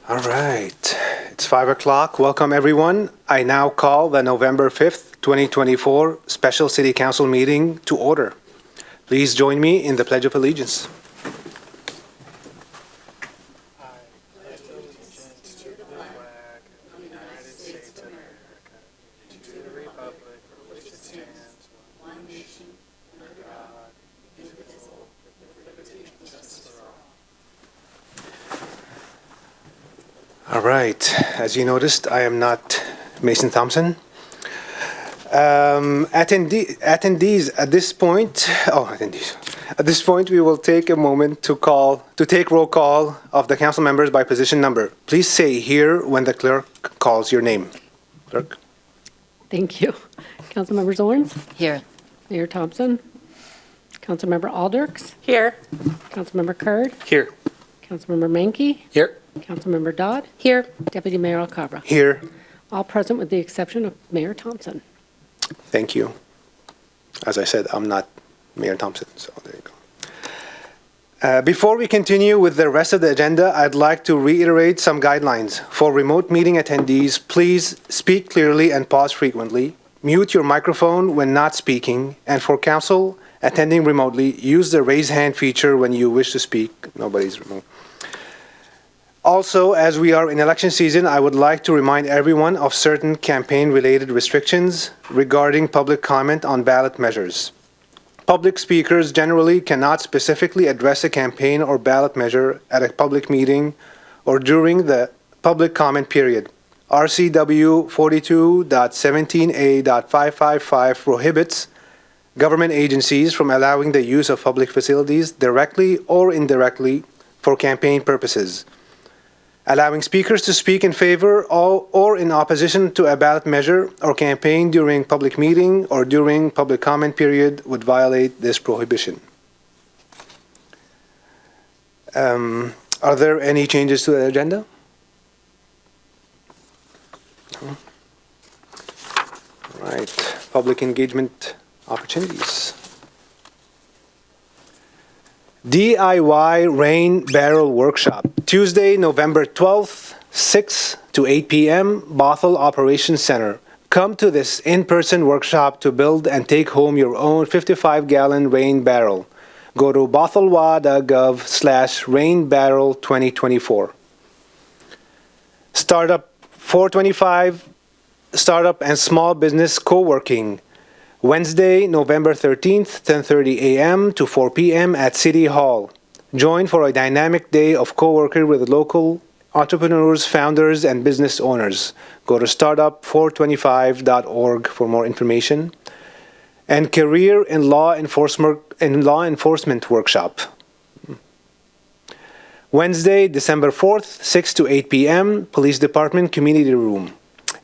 All right, it's 5 o'clock. Welcome, everyone. I now call the November 5th, 2024 Special City Council meeting to order. Please join me in the Pledge of Allegiance. All right, as you noticed, I am not Mason Thompson. Attendees at this point, At this point, we will take a moment to take roll call of the council members by position number. Please say here when the clerk calls your name. Clerk. Thank you. Councilmember Zorns? Here. Mayor Thompson? Councilmember Alderks? Here. Councilmember Kurd? Here. Councilmember Mankey? Here. Councilmember Dodd? Here. Deputy Mayor Alcabra? Here. All present with the exception of Mayor Thompson. Thank you. As I said, I'm not Mayor Thompson, so there you go. Before we continue with the rest of the agenda, I'd like to reiterate some guidelines. For remote meeting attendees, please speak clearly and pause frequently. Mute your microphone when not speaking. And for council attending remotely, use the raise hand feature when you wish to speak. Nobody's remote. Also, as we are in election season, I would like to remind everyone of certain campaign-related restrictions regarding public comment on ballot measures. Public speakers generally cannot specifically address a campaign or ballot measure at a public meeting or during the public comment period. RCW 42.17a.555 prohibits government agencies from allowing the use of public facilities directly or indirectly for campaign purposes. Allowing speakers to speak in favor or in opposition to a ballot measure or campaign during public meeting or during public comment period would violate this prohibition. Are there any changes to the agenda? No. Right. Public engagement opportunities. DIY Rain Barrel Workshop, Tuesday, November 12th, 6 to 8 p.m., Bothell Operations Center. Come to this in-person workshop to build and take home your own 55-gallon rain barrel. Go to bothellwa.gov/rainbarrel2024. Startup 425, Startup and Small Business Co-working. Wednesday, November 13th, 10:30 a.m. to 4 p.m. at City Hall. Join for a dynamic day of co-working with local entrepreneurs, founders, and business owners. Go to startup425.org for more information. And Career in Law Enforcement Workshop. Wednesday, December 4th, 6 to 8 p.m., Police Department Community Room.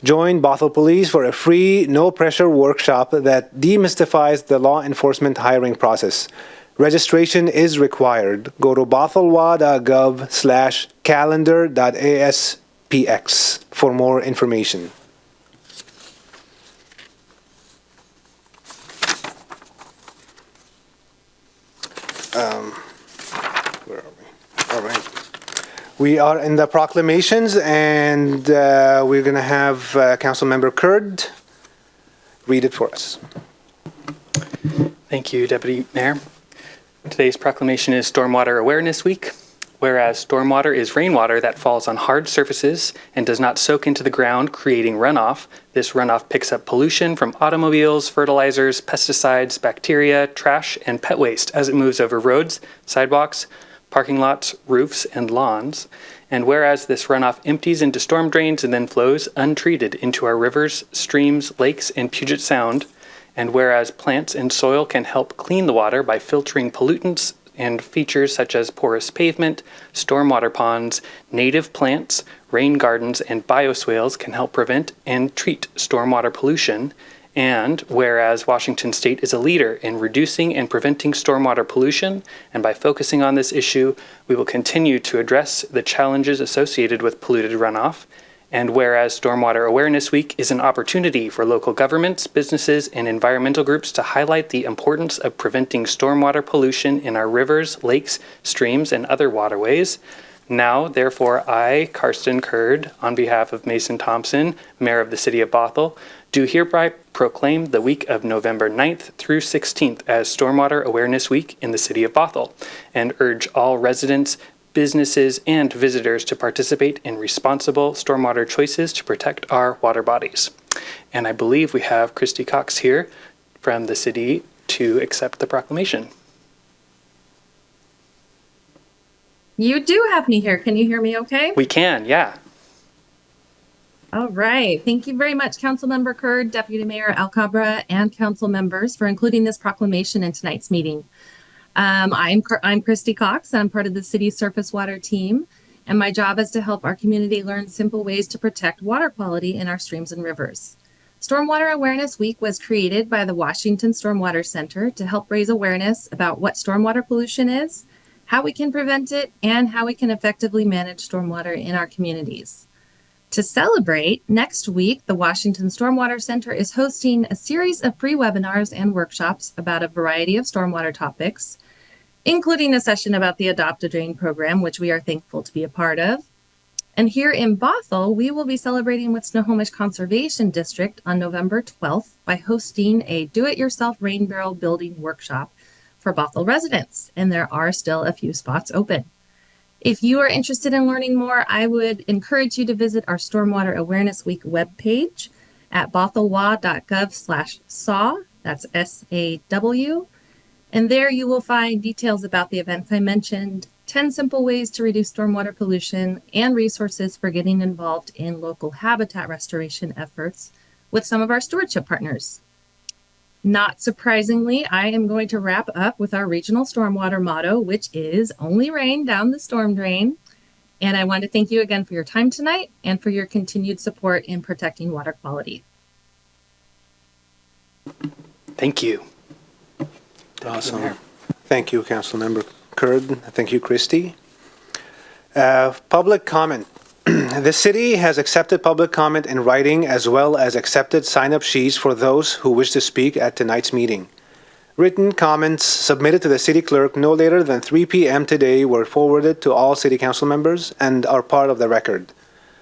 Join Bothell Police for a free, no-pressure workshop that demystifies the law enforcement hiring process. Registration is required. Go to bothellwa.gov/calendar.aspx for more information. Where are we? All right. We are in the proclamations, and we're going to have Councilmember Kurd read it for us. Thank you, Deputy Mayor. Today's proclamation is Stormwater Awareness Week. Whereas stormwater is rainwater that falls on hard surfaces and does not soak into the ground, creating runoff, this runoff picks up pollution from automobiles, fertilizers, pesticides, bacteria, trash, and pet waste as it moves over roads, sidewalks, parking lots, roofs, and lawns. And whereas this runoff empties into storm drains and then flows untreated into our rivers, streams, lakes, and Puget Sound, and whereas plants and soil can help clean the water by filtering pollutants and features such as porous pavement, stormwater ponds, native plants, rain gardens, and bioswales can help prevent and treat stormwater pollution. And whereas Washington State is a leader in reducing and preventing stormwater pollution, and by focusing on this issue, we will continue to address the challenges associated with polluted runoff. And whereas Stormwater Awareness Week is an opportunity for local governments, businesses, and environmental groups to highlight the importance of preventing stormwater pollution in our rivers, lakes, streams, and other waterways. Now, therefore, I, Karsten Kurd, on behalf of Mason Thompson, Mayor of the City of Bothell, do hereby proclaim the week of November 9th through 16th as Stormwater Awareness Week in the City of Bothell, and urge all residents, businesses, and visitors to participate in responsible stormwater choices to protect our water bodies. And I believe we have Christy Cox here from the city to accept the proclamation. You do have me here. Can you hear me okay? We can, yeah. All right. Thank you very much, Councilmember Kurd, Deputy Mayor Alcabra, and council members for including this proclamation in tonight's meeting. I'm Christy Cox. I'm part of the city's surface water team, and my job is to help our community learn simple ways to protect water quality in our streams and rivers. Stormwater Awareness Week was created by the Washington Stormwater Center to help raise awareness about what stormwater pollution is, how we can prevent it, and how we can effectively manage stormwater in our communities. To celebrate, next week, the Washington Stormwater Center is hosting a series of free webinars and workshops about a variety of stormwater topics, including a session about the Adopt a Drain program, which we are thankful to be a part of. And here in Bothell, we will be celebrating with Snohomish Conservation District on November 12th by hosting a do-it-yourself rain barrel building workshop for Bothell residents, and there are still a few spots open. If you are interested in learning more, I would encourage you to visit our Stormwater Awareness Week webpage at bothellwa.gov/SAW, that's SAW, and there you will find details about the events I mentioned, 10 simple ways to reduce stormwater pollution, and resources for getting involved in local habitat restoration efforts with some of our stewardship partners. Not surprisingly, I am going to wrap up with our regional stormwater motto, which is only rain down the storm drain. And I want to thank you again for your time tonight and for your continued support in protecting water quality. Thank you. Awesome. Thank you, Councilmember Kurd. Thank you, Christy. Public comment. The city has accepted public comment in writing as well as accepted sign-up sheets for those who wish to speak at tonight's meeting. Written comments submitted to the city clerk no later than 3 p.m. today were forwarded to all city council members and are part of the record.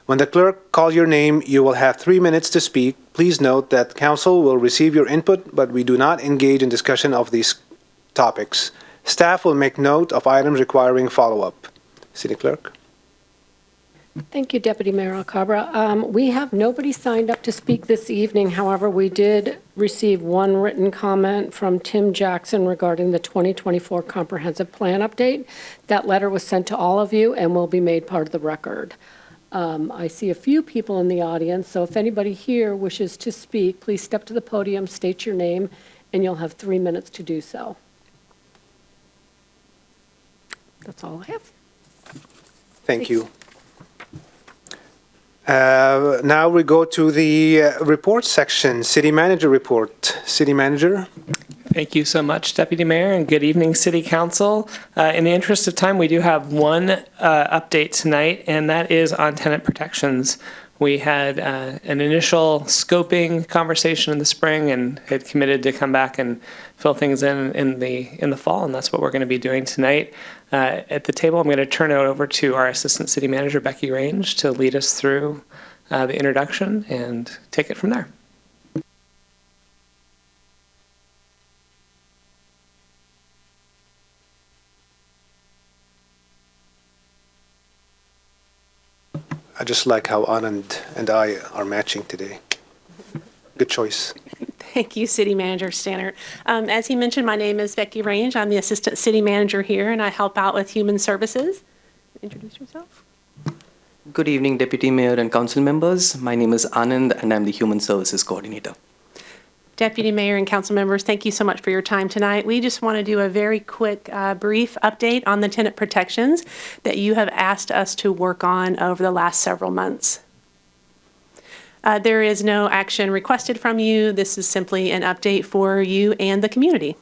When the clerk calls your name, you will have 3 minutes to speak. Please note that council will receive your input, but we do not engage in discussion of these topics. Staff will make note of items requiring follow-up. City clerk. Thank you, Deputy Mayor Alcabra. We have nobody signed up to speak this evening. However, we did receive one written comment from Tim Jackson regarding the 2024 Comprehensive Plan update. That letter was sent to all of you and will be made part of the record. I see a few people in the audience, so if anybody here wishes to speak, please step to the podium, state your name, and you'll have 3 minutes to do so. That's all I have. Thank you. Now we go to the report section, City Manager report. City Manager. Thank you so much, Deputy Mayor, and good evening, City Council. In the interest of time, we do have one update tonight, and that is on tenant protections. We had an initial scoping conversation in the spring and had committed to come back and fill things in the fall, and that's what we're going to be doing tonight. At the table, I'm going to turn it over to our Assistant City Manager, Becky Range, to lead us through the introduction and take it from there. I just like how Anand and I are matching today. Good choice. Thank you, City Manager Stannert. As he mentioned, my name is Becky Range. I'm the Assistant City Manager here, and I help out with Human Services. Introduce yourself. Good evening, Deputy Mayor and Council members. My name is Anand, and I'm the Human Services Coordinator. Deputy Mayor and council members, thank you so much for your time tonight. We just want to do a very quick, brief update on the tenant protections that you have asked us to work on over the last several months. There is no action requested from you. This is simply an update for you and the community.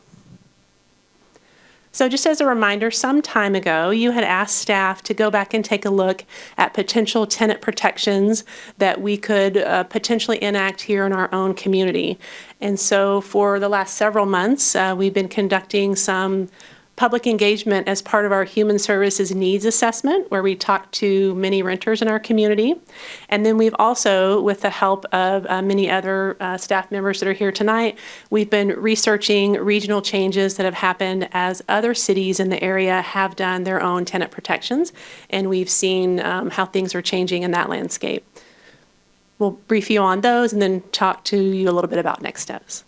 So just as a reminder, some time ago, you had asked staff to go back and take a look at potential tenant protections that we could potentially enact here in our own community. And so for the last several months, we've been conducting some public engagement as part of our Human Services Needs Assessment, where we talk to many renters in our community. And then we've also, with the help of many other staff members that are here tonight, we've been researching regional changes that have happened as other cities in the area have done their own tenant protections, and we've seen how things are changing in that landscape. We'll brief you on those and then talk to you a little bit about next steps.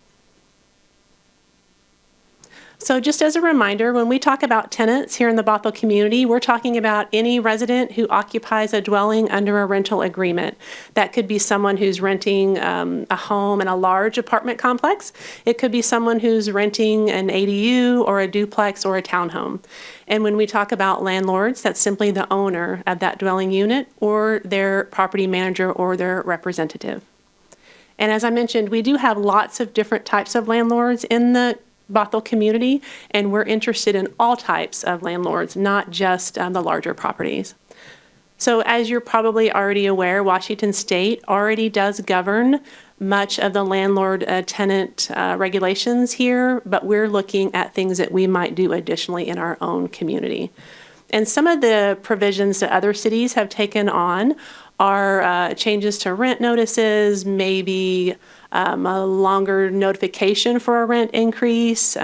So just as a reminder, when we talk about tenants here in the Bothell community, we're talking about any resident who occupies a dwelling under a rental agreement. That could be someone who's renting a home in a large apartment complex. It could be someone who's renting an ADU or a duplex or a townhome. And when we talk about landlords, that's simply the owner of that dwelling unit or their property manager or their representative. And as I mentioned, we do have lots of different types of landlords in the Bothell community, and we're interested in all types of landlords, not just the larger properties. So as you're probably already aware, Washington State already does govern much of the landlord-tenant regulations here, but we're looking at things that we might do additionally in our own community. And some of the provisions that other cities have taken on are changes to rent notices, maybe a longer notification for a rent increase,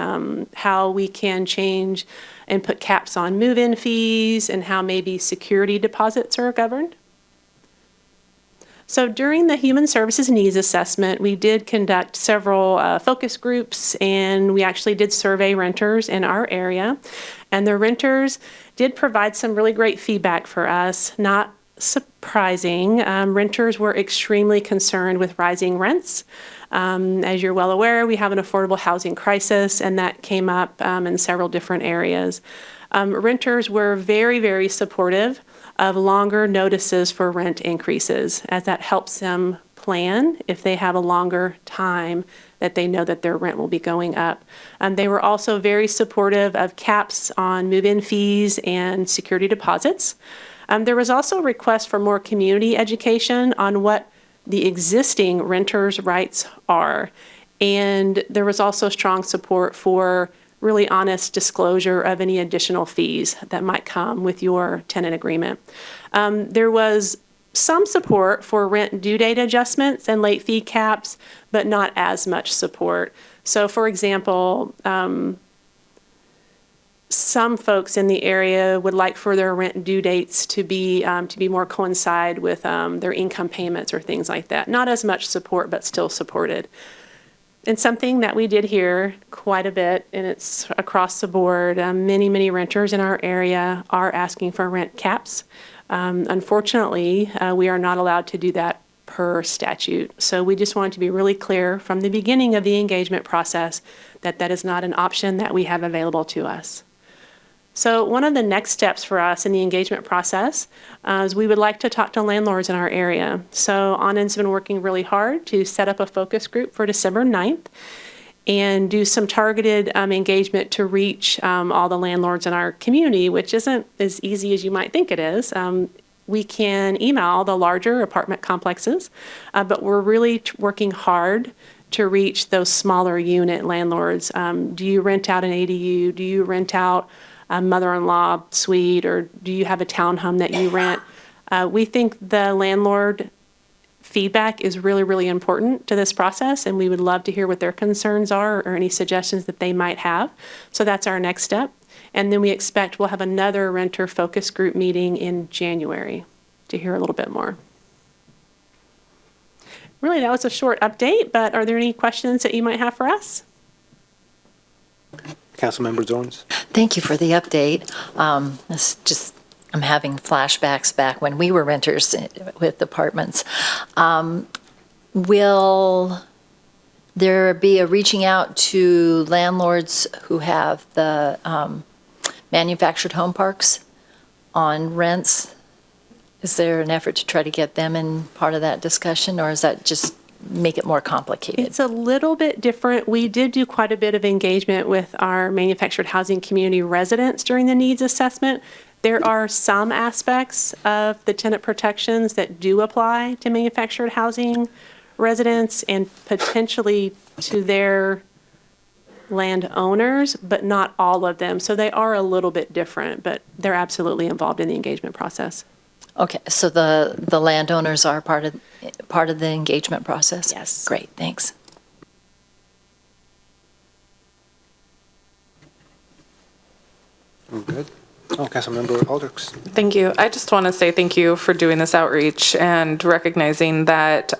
how we can change and put caps on move-in fees, and how maybe security deposits are governed. So during the Human Services Needs Assessment, we did conduct several focus groups, and we actually did survey renters in our area. And the renters did provide some really great feedback for us. Not surprising, renters were extremely concerned with rising rents. As you're well aware, we have an affordable housing crisis, and that came up in several different areas. Renters were very, very supportive of longer notices for rent increases, as that helps them plan if they have a longer time that they know that their rent will be going up. They were also very supportive of caps on move-in fees and security deposits. There was also a request for more community education on what the existing renters' rights are. And there was also strong support for really honest disclosure of any additional fees that might come with your tenant agreement. There was some support for rent due date adjustments and late fee caps, but not as much support. So for example, some folks in the area would like for their rent due dates to be more coincide with their income payments or things like that. Not as much support, but still supported. And something that we did hear quite a bit, and it's across the board, many renters in our area are asking for rent caps. Unfortunately, we are not allowed to do that per statute. So we just wanted to be really clear from the beginning of the engagement process that that is not an option that we have available to us. So one of the next steps for us in the engagement process is we would like to talk to landlords in our area. So Anand's been working really hard to set up a focus group for December 9th and do some targeted engagement to reach all the landlords in our community, which isn't as easy as you might think it is. We can email the larger apartment complexes, but we're really working hard to reach those smaller unit landlords. Do you rent out an ADU? Do you rent out a mother-in-law suite, or do you have a townhome that you rent? We think the landlord feedback is really, really important to this process, and we would love to hear what their concerns are or any suggestions that they might have. So that's our next step. And then we expect we'll have another renter focus group meeting in January to hear a little bit more. Really, that was a short update, but are there any questions that you might have for us? Councilmember Jones. Thank you for the update. I'm having flashbacks back when we were renters with apartments. Will there be a reaching out to landlords who have the manufactured home parks on rents? Is there an effort to try to get them in part of that discussion, or is that just make it more complicated? It's a little bit different. We did do quite a bit of engagement with our manufactured housing community residents during the needs assessment. There are some aspects of the tenant protections that do apply to manufactured housing residents and potentially to their landowners, but not all of them. So they are a little bit different, but they're absolutely involved in the engagement process. Okay, so the landowners are part of the engagement process? Yes. Great, thanks. Good. Oh, Councilmember Aldrich. Thank you. I just want to say thank you for doing this outreach and recognizing that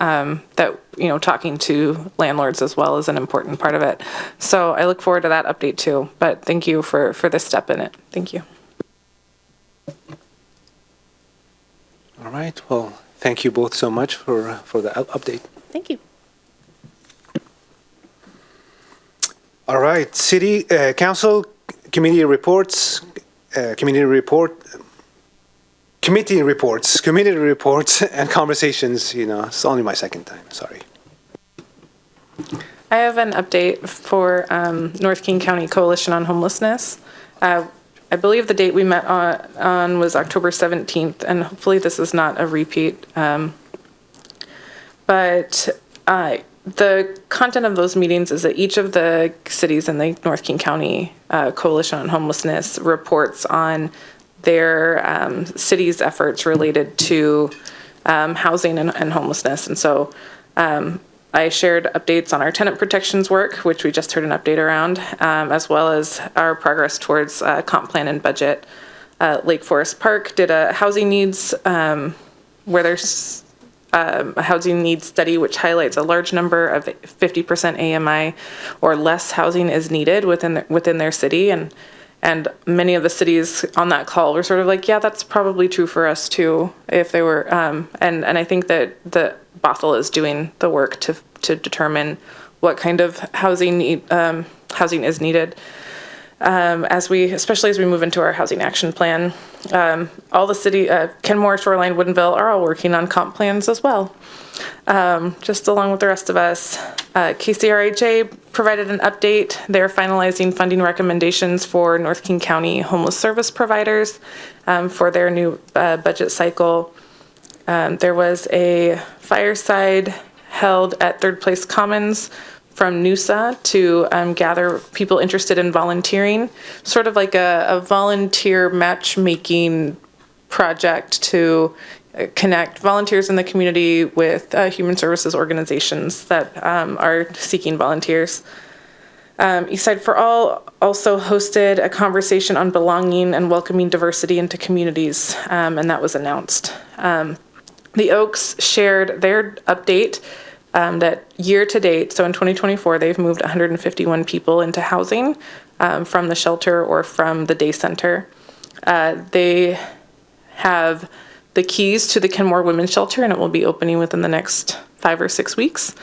talking to landlords as well is an important part of it. So I look forward to that update too. But thank you for this step in it. Thank you. All right. Well, thank you both so much for the update. Thank you. All right. City Council committee reports. Committee reports, and conversations. It's only my second time. Sorry. I have an update for North King County Coalition on Homelessness. I believe the date we met on was October 17th, and hopefully this is not a repeat. But the content of those meetings is that each of the cities in the North King County Coalition on Homelessness reports on their city's efforts related to housing and homelessness. And so I shared updates on our tenant protections work, which we just heard an update around, as well as our progress towards comp plan and budget. Lake Forest Park did a housing needs where there's a housing needs study which highlights a large number of 50% AMI or less housing is needed within their city, and many of the cities on that call were sort of like, yeah, that's probably true for us too, if they were and I think that the Bothell is doing the work to determine what kind of housing is needed. Especially as we move into our housing action plan, all the city, Kenmore, Shoreline, Woodinville are all working on comp plans as well, just along with the rest of us. KCRHA provided an update. They're finalizing funding recommendations for North King County homeless service providers for their new budget cycle. There was a fireside held at Third Place Commons from NUSA to gather people interested in volunteering, sort of like a volunteer matchmaking project to connect volunteers in the community with human services organizations that are seeking volunteers. Eastside for All also hosted a conversation on belonging and welcoming diversity into communities, and that was announced. The Oaks shared their update that year to date, so in 2024, they've moved 151 people into housing from the shelter or from the day center. They have the keys to the Kenmore Women's Shelter, and it will be opening within the next 5 or 6 weeks.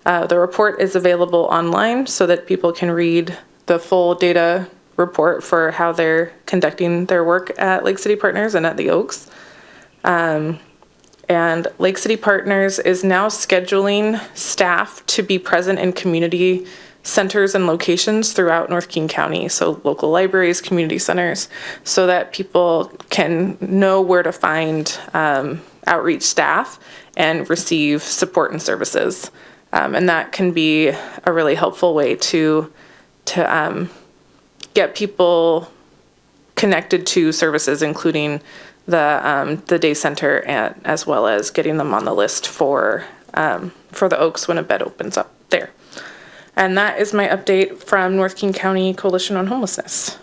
The report is available online so that people can read the full data report for how they're conducting their work at Lake City Partners and at the Oaks. And Lake City Partners is now scheduling staff to be present in community centers and locations throughout North King County, so local libraries, community centers, so that people can know where to find outreach staff and receive support and services. And that can be a really helpful way to get people connected to services, including the day center, and as well as getting them on the list for the Oaks when a bed opens up there. And that is my update from North King County Coalition on Homelessness.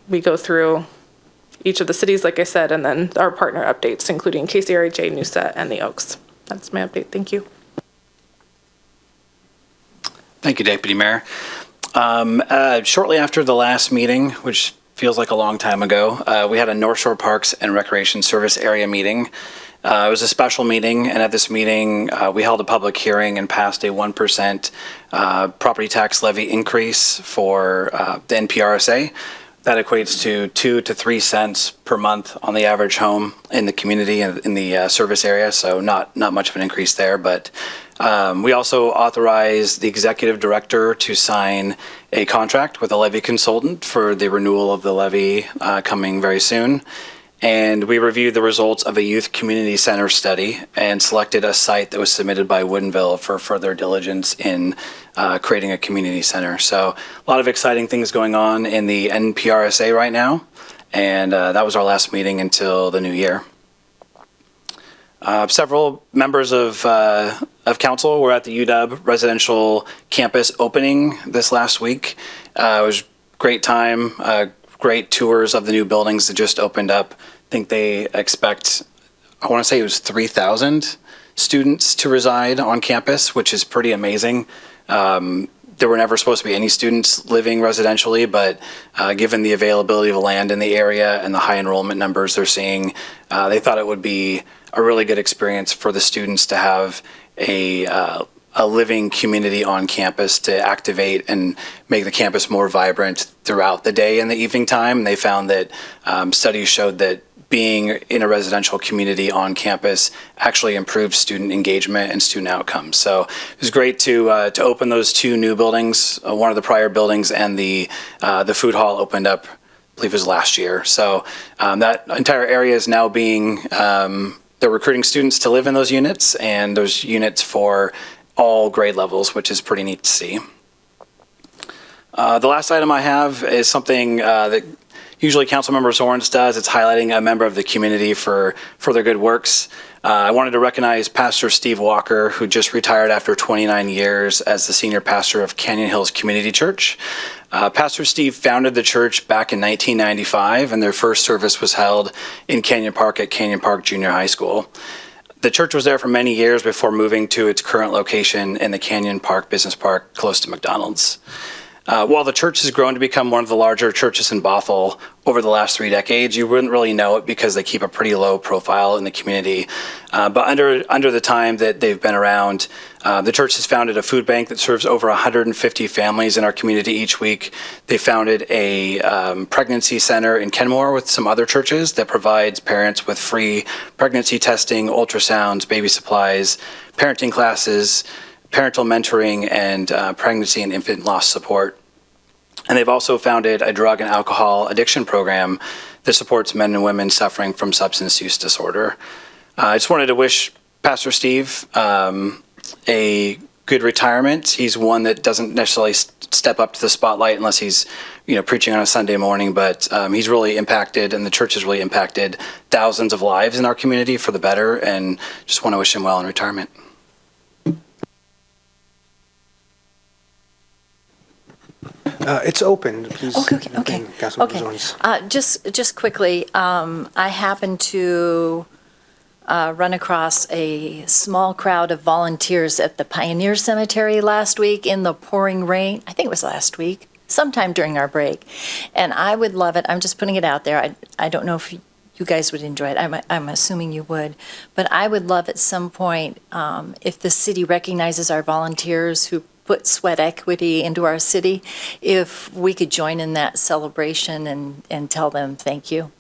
We go through each of the cities, like I said, and then our partner updates, including KCRHA, NUSA, and the Oaks. That's my update. Thank you. Thank you, Deputy Mayor. Shortly after the last meeting, which feels like a long time ago, we had a North Shore Parks and Recreation Service Area meeting. It was a special meeting, and at this meeting, we held a public hearing and passed a 1% property tax levy increase for the NPRSA. That equates to 2 to 3 cents per month on the average home in the community and in the service area, so not much of an increase there. But we also authorized the executive director to sign a contract with a levy consultant for the renewal of the levy coming very soon. And we reviewed the results of a youth community center study and selected a site that was submitted by Woodinville for further diligence in creating a community center. So a lot of exciting things going on in the NPRSA right now. And that was our last meeting until the new year. Several members of council were at the UW residential campus opening this last week. It was a great time, great tours of the new buildings that just opened up. I think they expect, I want to say it was 3,000 students to reside on campus, which is pretty amazing. There were never supposed to be any students living residentially, but given the availability of land in the area and the high enrollment numbers they're seeing, they thought it would be a really good experience for the students to have a living community on campus to activate and make the campus more vibrant throughout the day and the evening time. And they found that studies showed that being in a residential community on campus actually improved student engagement and student outcomes. So it was great to open those two new buildings. One of the prior buildings and the food hall opened up, I believe it was last year. So that entire area is now being, they're recruiting students to live in those units, and those units for all grade levels, which is pretty neat to see. The last item I have is something that usually Councilmember Zorns does. It's highlighting a member of the community for their good works. I wanted to recognize Pastor Steve Walker, who just retired after 29 years as the senior pastor of Canyon Hills Community Church. Pastor Steve founded the church back in 1995, and their first service was held in Canyon Park at Canyon Park Junior High School. The church was there for many years before moving to its current location in the Canyon Park Business Park close to McDonald's. While the church has grown to become one of the larger churches in Bothell over the last 3 decades, you wouldn't really know it because they keep a pretty low profile in the community. But under the time that they've been around, the church has founded a food bank that serves over 150 families in our community each week. They founded a pregnancy center in Kenmore with some other churches that provides parents with free pregnancy testing, ultrasounds, baby supplies, parenting classes, parental mentoring, and pregnancy and infant loss support. And they've also founded a drug and alcohol addiction program that supports men and women suffering from substance use disorder. I just wanted to wish Pastor Steve a good retirement. He's one that doesn't necessarily step up to the spotlight unless he's preaching on a Sunday morning, but he's really impacted, and the church has really impacted thousands of lives in our community for the better, and just want to wish him well in retirement. It's open, please. Okay. Councilmember Zorns. Just quickly, I happened to run across a small crowd of volunteers at the Pioneer Cemetery last week in the pouring rain. I think it was last week, sometime during our break. And I would love it. I'm just putting it out there. I don't know if you guys would enjoy it. I'm assuming you would. But I would love at some point, if the city recognizes our volunteers who put sweat equity into our city, if we could join in that celebration and tell them thank you.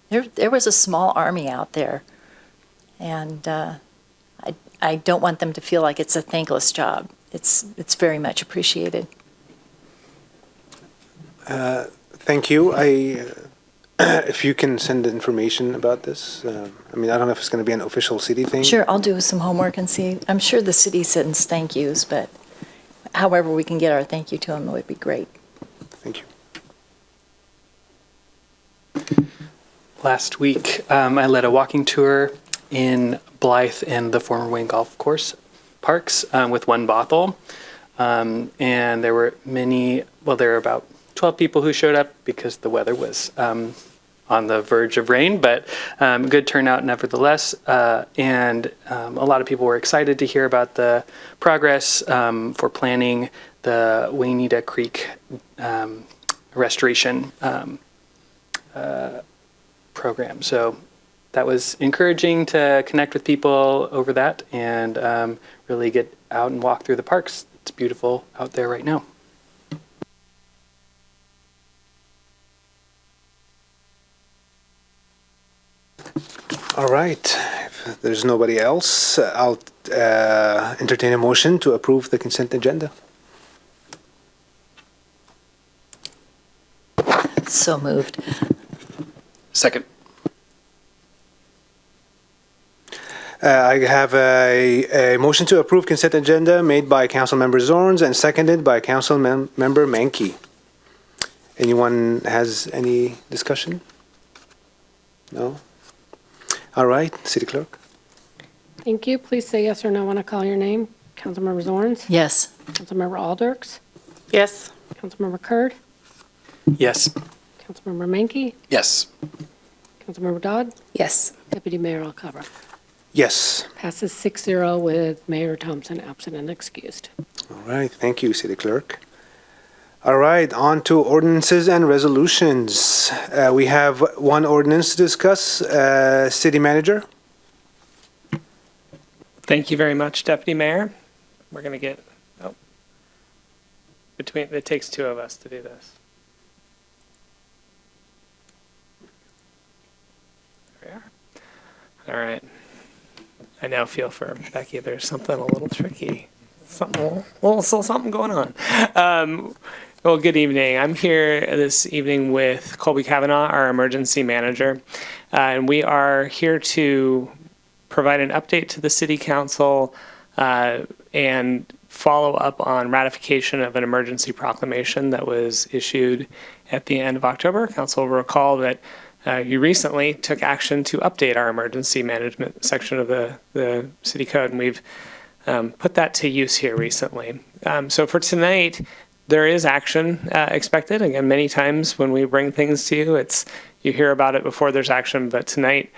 There was a small army out there, and I don't want them to feel like it's a thankless job. It's very much appreciated. Thank you. If you can send information about this, I don't know if it's going to be an official city thing. Sure, I'll do some homework and see. I'm sure the city sends thank yous, but however we can get our thank you to them would be great. Thank you. Last week, I led a walking tour in Blythe and the former Wayne Golf Course parks with One Bothell. And there were there were about 12 people who showed up because the weather was on the verge of rain, but good turnout nevertheless. And a lot of people were excited to hear about the progress for planning the Waynita Creek restoration program. So that was encouraging to connect with people over that and really get out and walk through the parks. It's beautiful out there right now. All right. If there's nobody else, I'll entertain a motion to approve the consent agenda. So moved. Second. I have a motion to approve consent agenda made by Councilmember Zorns and seconded by Councilmember Mankey. Anyone has any discussion? No? All right, City Clerk. Thank you. Please say yes or no when I call your name. Councilmember Zorns? Yes. Councilmember Alders? Yes. Councilmember Kurd? Yes. Councilmember Mankey? Yes. Councilmember Dodd? Yes. Deputy Mayor Alcabra? Yes. Passes 6-0 with Mayor Thompson absent and excused. All right, thank you, City Clerk. All right, on to ordinances and resolutions. We have one ordinance to discuss. City Manager. Thank you very much, Deputy Mayor. We're going to get, it takes two of us to do this. There we are. All right. I now feel for Becky, there's something a little tricky. Something going on. Well, good evening. I'm here this evening with Colby Kavanaugh, our emergency manager, and we are here to provide an update to the City Council and follow up on ratification of an emergency proclamation that was issued at the end of October. Council will recall that you recently took action to update our emergency management section of the City Code, and we've put that to use here recently. So for tonight, there is action expected. Again, many times when we bring things to you, you hear about it before there's action, but tonight,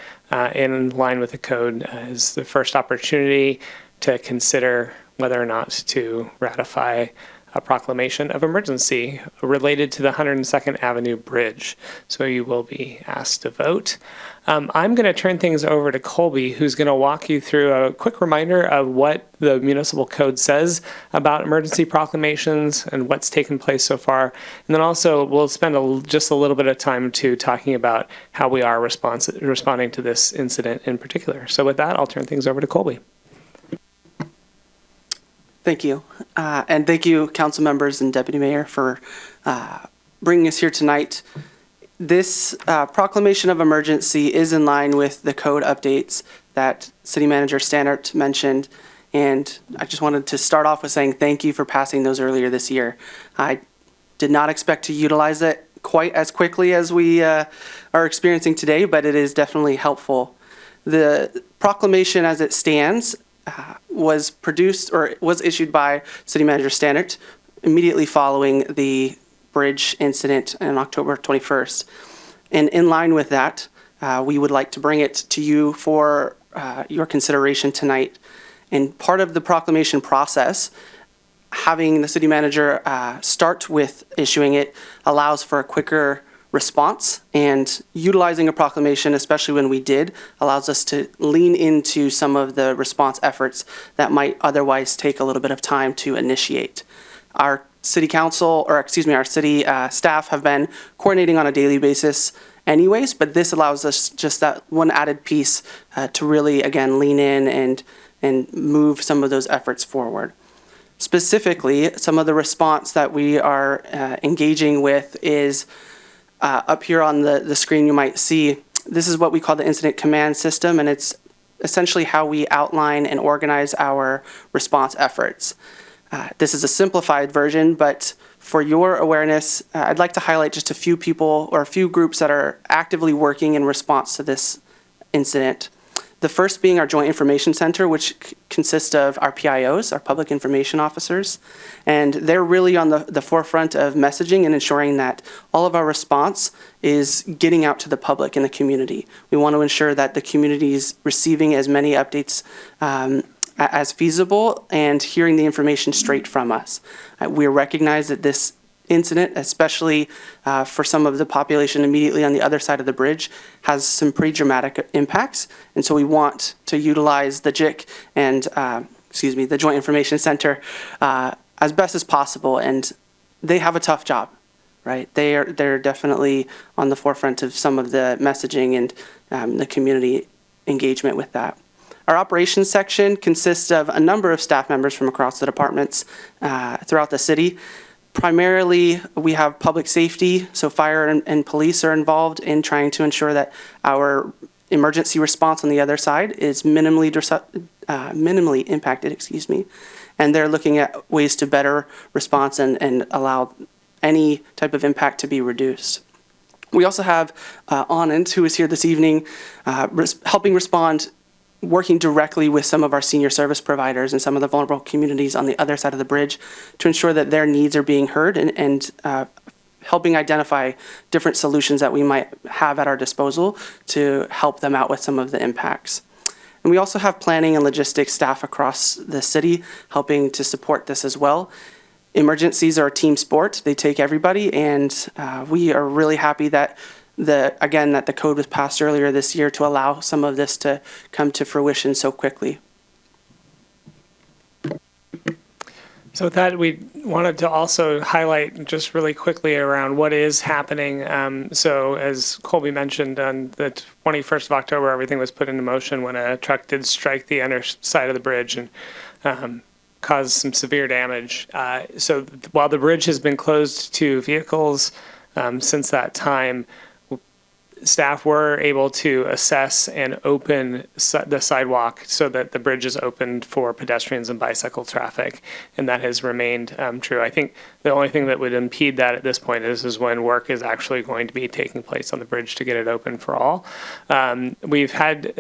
in line with the code, is the first opportunity to consider whether or not to ratify a proclamation of emergency related to the 102nd Avenue Bridge. So you will be asked to vote. I'm going to turn things over to Colby, who's going to walk you through a quick reminder of what the municipal code says about emergency proclamations and what's taken place so far. And then also we'll spend just a little bit of time too talking about how we are responding to this incident in particular. So with that, I'll turn things over to Colby. Thank you. And thank you, council members and deputy mayor, for bringing us here tonight. This proclamation of emergency is in line with the code updates that City Manager Stannard mentioned. And I just wanted to start off with saying thank you for passing those earlier this year. I did not expect to utilize it quite as quickly as we are experiencing today, but it is definitely helpful. The proclamation as it stands was produced or was issued by City Manager Stannard immediately following the bridge incident on October 21st. And in line with that, we would like to bring it to you for your consideration tonight. And part of the proclamation process, having the city manager start with issuing it allows for a quicker response, and utilizing a proclamation, especially when we did, allows us to lean into some of the response efforts that might otherwise take a little bit of time to initiate. Our city council, or excuse me, our city staff have been coordinating on a daily basis anyways, but this allows us just that one added piece to really, again, lean in and move some of those efforts forward. Specifically, some of the response that we are engaging with is up here on the screen you might see, this is what we call the incident command system, and it's essentially how we outline and organize our response efforts. This is a simplified version, but for your awareness, I'd like to highlight just a few people or a few groups that are actively working in response to this incident. The first being our Joint Information Center, which consists of our PIOs, our Public Information Officers, and they're really on the forefront of messaging and ensuring that all of our response is getting out to the public and the community. We want to ensure that the community is receiving as many updates as feasible and hearing the information straight from us. We recognize that this incident, especially for some of the population immediately on the other side of the bridge, has some pretty dramatic impacts. And so we want to utilize the JIC and, the Joint Information Center as best as possible. And they have a tough job, right? They're definitely on the forefront of some of the messaging and the community engagement with that. Our operations section consists of a number of staff members from across the departments throughout the city. Primarily, we have public safety, so fire and police are involved in trying to ensure that our emergency response on the other side is minimally impacted, and they're looking at ways to better response and allow any type of impact to be reduced. We also have Anand, who is here this evening, helping respond, working directly with some of our senior service providers and some of the vulnerable communities on the other side of the bridge to ensure that their needs are being heard and helping identify different solutions that we might have at our disposal to help them out with some of the impacts. And we also have planning and logistics staff across the city helping to support this as well. Emergencies are a team sport. They take everybody, and we are really happy that the code was passed earlier this year to allow some of this to come to fruition so quickly. So with that, we wanted to also highlight just really quickly around what is happening. So as Colby mentioned, on the 21st of October, everything was put into motion when a truck did strike the underside of the bridge and caused some severe damage. So while the bridge has been closed to vehicles since that time, staff were able to assess and open the sidewalk so that the bridge is opened for pedestrians and bicycle traffic, and that has remained true. I think the only thing that would impede that at this point is when work is actually going to be taking place on the bridge to get it open for all. We've had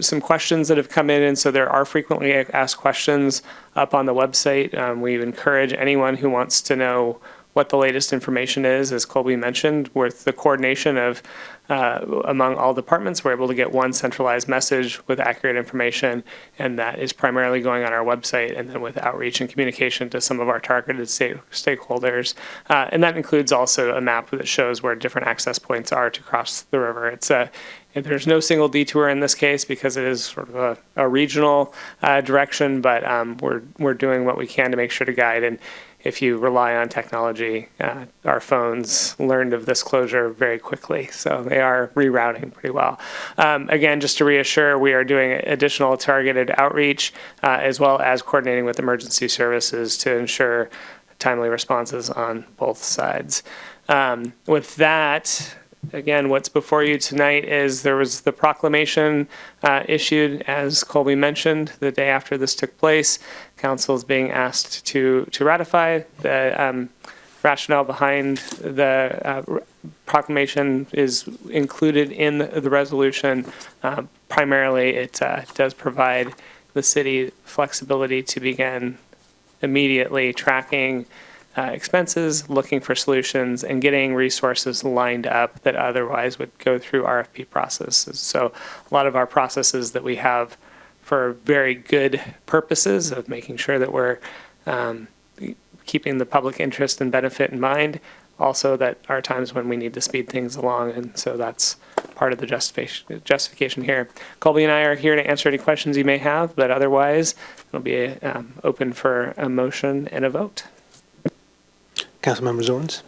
some questions that have come in, and so there are frequently asked questions up on the website. We encourage anyone who wants to know what the latest information is, as Colby mentioned, with the coordination of among all departments, we're able to get one centralized message with accurate information, and that is primarily going on our website, and then with outreach and communication to some of our targeted stakeholders. And that includes also a map that shows where different access points are to cross the river. There's no single detour in this case because it is sort of a regional direction, but we're doing what we can to make sure to guide. And if you rely on technology, our phones learned of this closure very quickly, so they are rerouting pretty well. Again, just to reassure, we are doing additional targeted outreach as well as coordinating with emergency services to ensure timely responses on both sides. With that, again, what's before you tonight is there was the proclamation issued, as Colby mentioned, the day after this took place. Council is being asked to ratify. The rationale behind the proclamation is included in the resolution. Primarily, it does provide the city flexibility to begin immediately tracking expenses, looking for solutions, and getting resources lined up that otherwise would go through RFP processes. So a lot of our processes that we have for very good purposes of making sure that we're keeping the public interest and benefit in mind, also that are times when we need to speed things along, and so that's part of the justification here. Colby and I are here to answer any questions you may have, but otherwise it'll be open for a motion and a vote. Councilmember Zorns.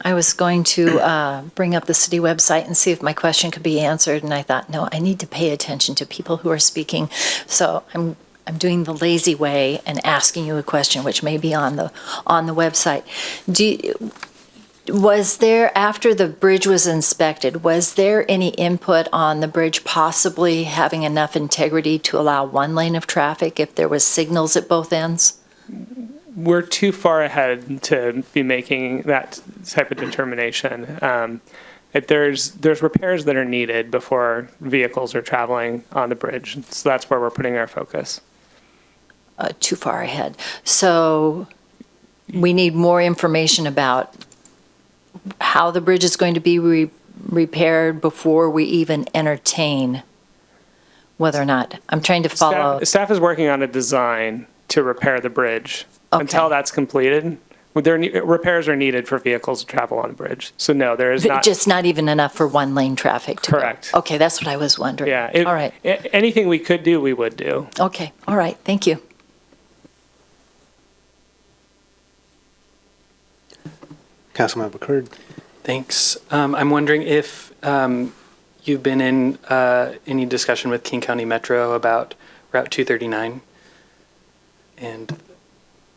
I was going to bring up the city website and see if my question could be answered, and I thought, no, I need to pay attention to people who are speaking. So I'm doing the lazy way and asking you a question, which may be on the website. Was there, after the bridge was inspected, was there any input on the bridge possibly having enough integrity to allow one lane of traffic if there was signals at both ends? We're too far ahead to be making that type of determination. There's repairs that are needed before vehicles are traveling on the bridge, so that's where we're putting our focus. Too far ahead. So we need more information about how the bridge is going to be repaired before we even entertain whether or not. I'm trying to follow. Staff is working on a design to repair the bridge. Okay. Until that's completed, repairs are needed for vehicles to travel on the bridge. So no, there is not. Just not even enough for one lane traffic to Correct. Go. Okay, that's what I was wondering. Yeah. All right. Anything we could do, we would do. Okay. All right. Thank you. Councilmember Curd. Thanks. I'm wondering if you've been in any discussion with King County Metro about Route 239. And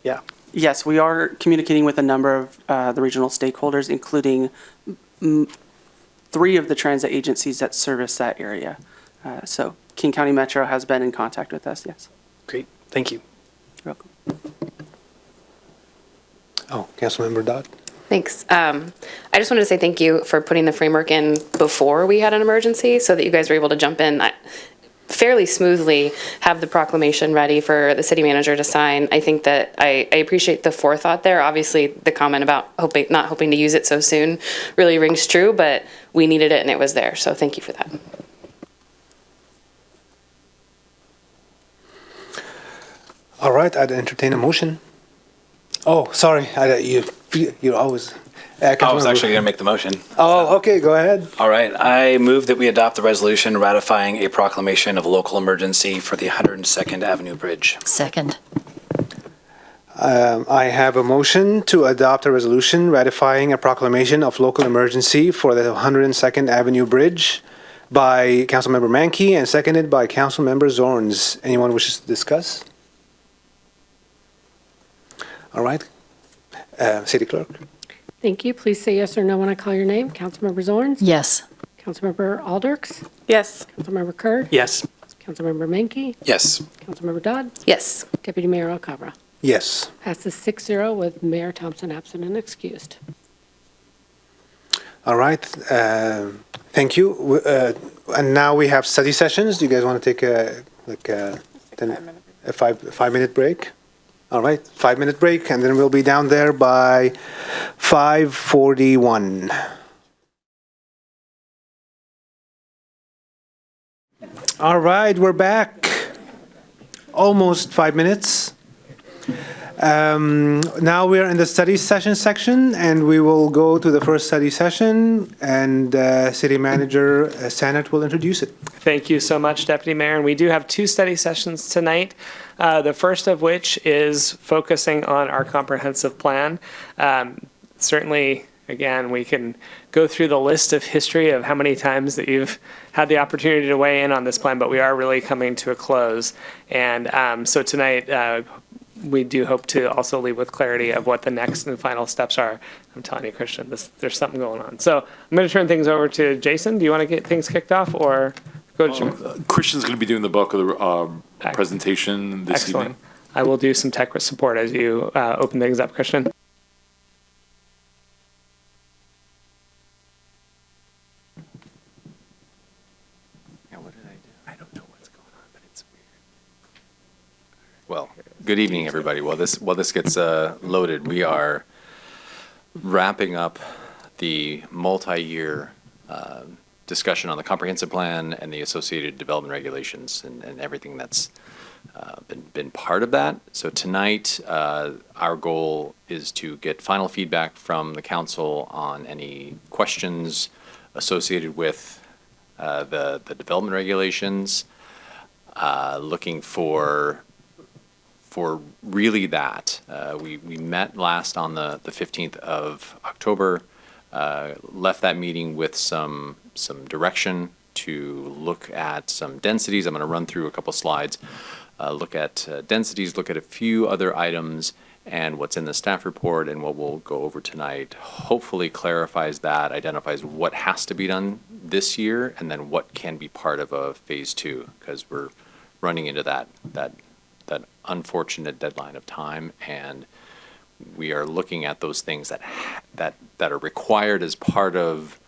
yeah. Yes, we are communicating with a number of the regional stakeholders, including 3 of the transit agencies that service that area. So King County Metro has been in contact with us, yes. Great, thank you. You're welcome. Oh, Councilmember Dodd. Thanks. I just wanted to say thank you for putting the framework in before we had an emergency so that you guys were able to jump in fairly smoothly, have the proclamation ready for the city manager to sign. I think that I appreciate the forethought there. Obviously, the comment about not hoping to use it so soon really rings true, but we needed it and it was there. So thank you for that. All right, I'd entertain a motion. Oh, sorry, you're always. I was actually going to make the motion. Oh, okay, go ahead. All right. I move that we adopt the resolution ratifying a proclamation of local emergency for the 102nd Avenue Bridge. Second. I have a motion to adopt a resolution ratifying a proclamation of local emergency for the 102nd Avenue Bridge by Councilmember Mankey and seconded by Councilmember Zorns. Anyone wishes to discuss? All right. City Clerk. Thank you. Please say yes or no when I call your name. Councilmember Zorns? Yes. Councilmember Alders? Yes. Councilmember Kurd? Yes. Councilmember Mankey? Yes. Councilmember Dodd? Yes. Deputy Mayor Alcabra? Yes. Passes 6-0 with Mayor Thompson absent and excused. All right. Thank you. And now we have study sessions. Do you guys want to take a 5-minute break? All right, 5-minute break, and then we'll be down there by 5:41. All right, we're back. Almost 5 minutes. Now we're in the study session section, and we will go to the first study session, and City Manager Tenant will introduce it. Thank you so much, Deputy Mayor. And we do have 2 study sessions tonight. The first of which is focusing on our comprehensive plan. Certainly, again, we can go through the list of history of how many times that you've had the opportunity to weigh in on this plan, but we are really coming to a close. And so tonight, we do hope to also leave with clarity of what the next and final steps are. I'm telling you, Christian, there's something going on. So I'm going to turn things over to Jason. Do you want to get things kicked off or go to Christian's going to be doing the bulk of the presentation this Excellent. evening. I will do some tech support as you open things up, Christian. Well, good evening, everybody. While this gets loaded, we are wrapping up the multi-year discussion on the comprehensive plan and the associated development regulations and everything that's been part of that. So tonight, our goal is to get final feedback from the council on any questions associated with the development regulations, looking for really that. We met last on the 15th of October, left that meeting with some direction to look at some densities. I'm going to run through a couple slides, look at densities, look at a few other items, and what's in the staff report and what we'll go over tonight hopefully clarifies that, identifies what has to be done this year, and then what can be part of a phase 2, because we're running into that unfortunate deadline of time, and we are looking at those things that are required as part of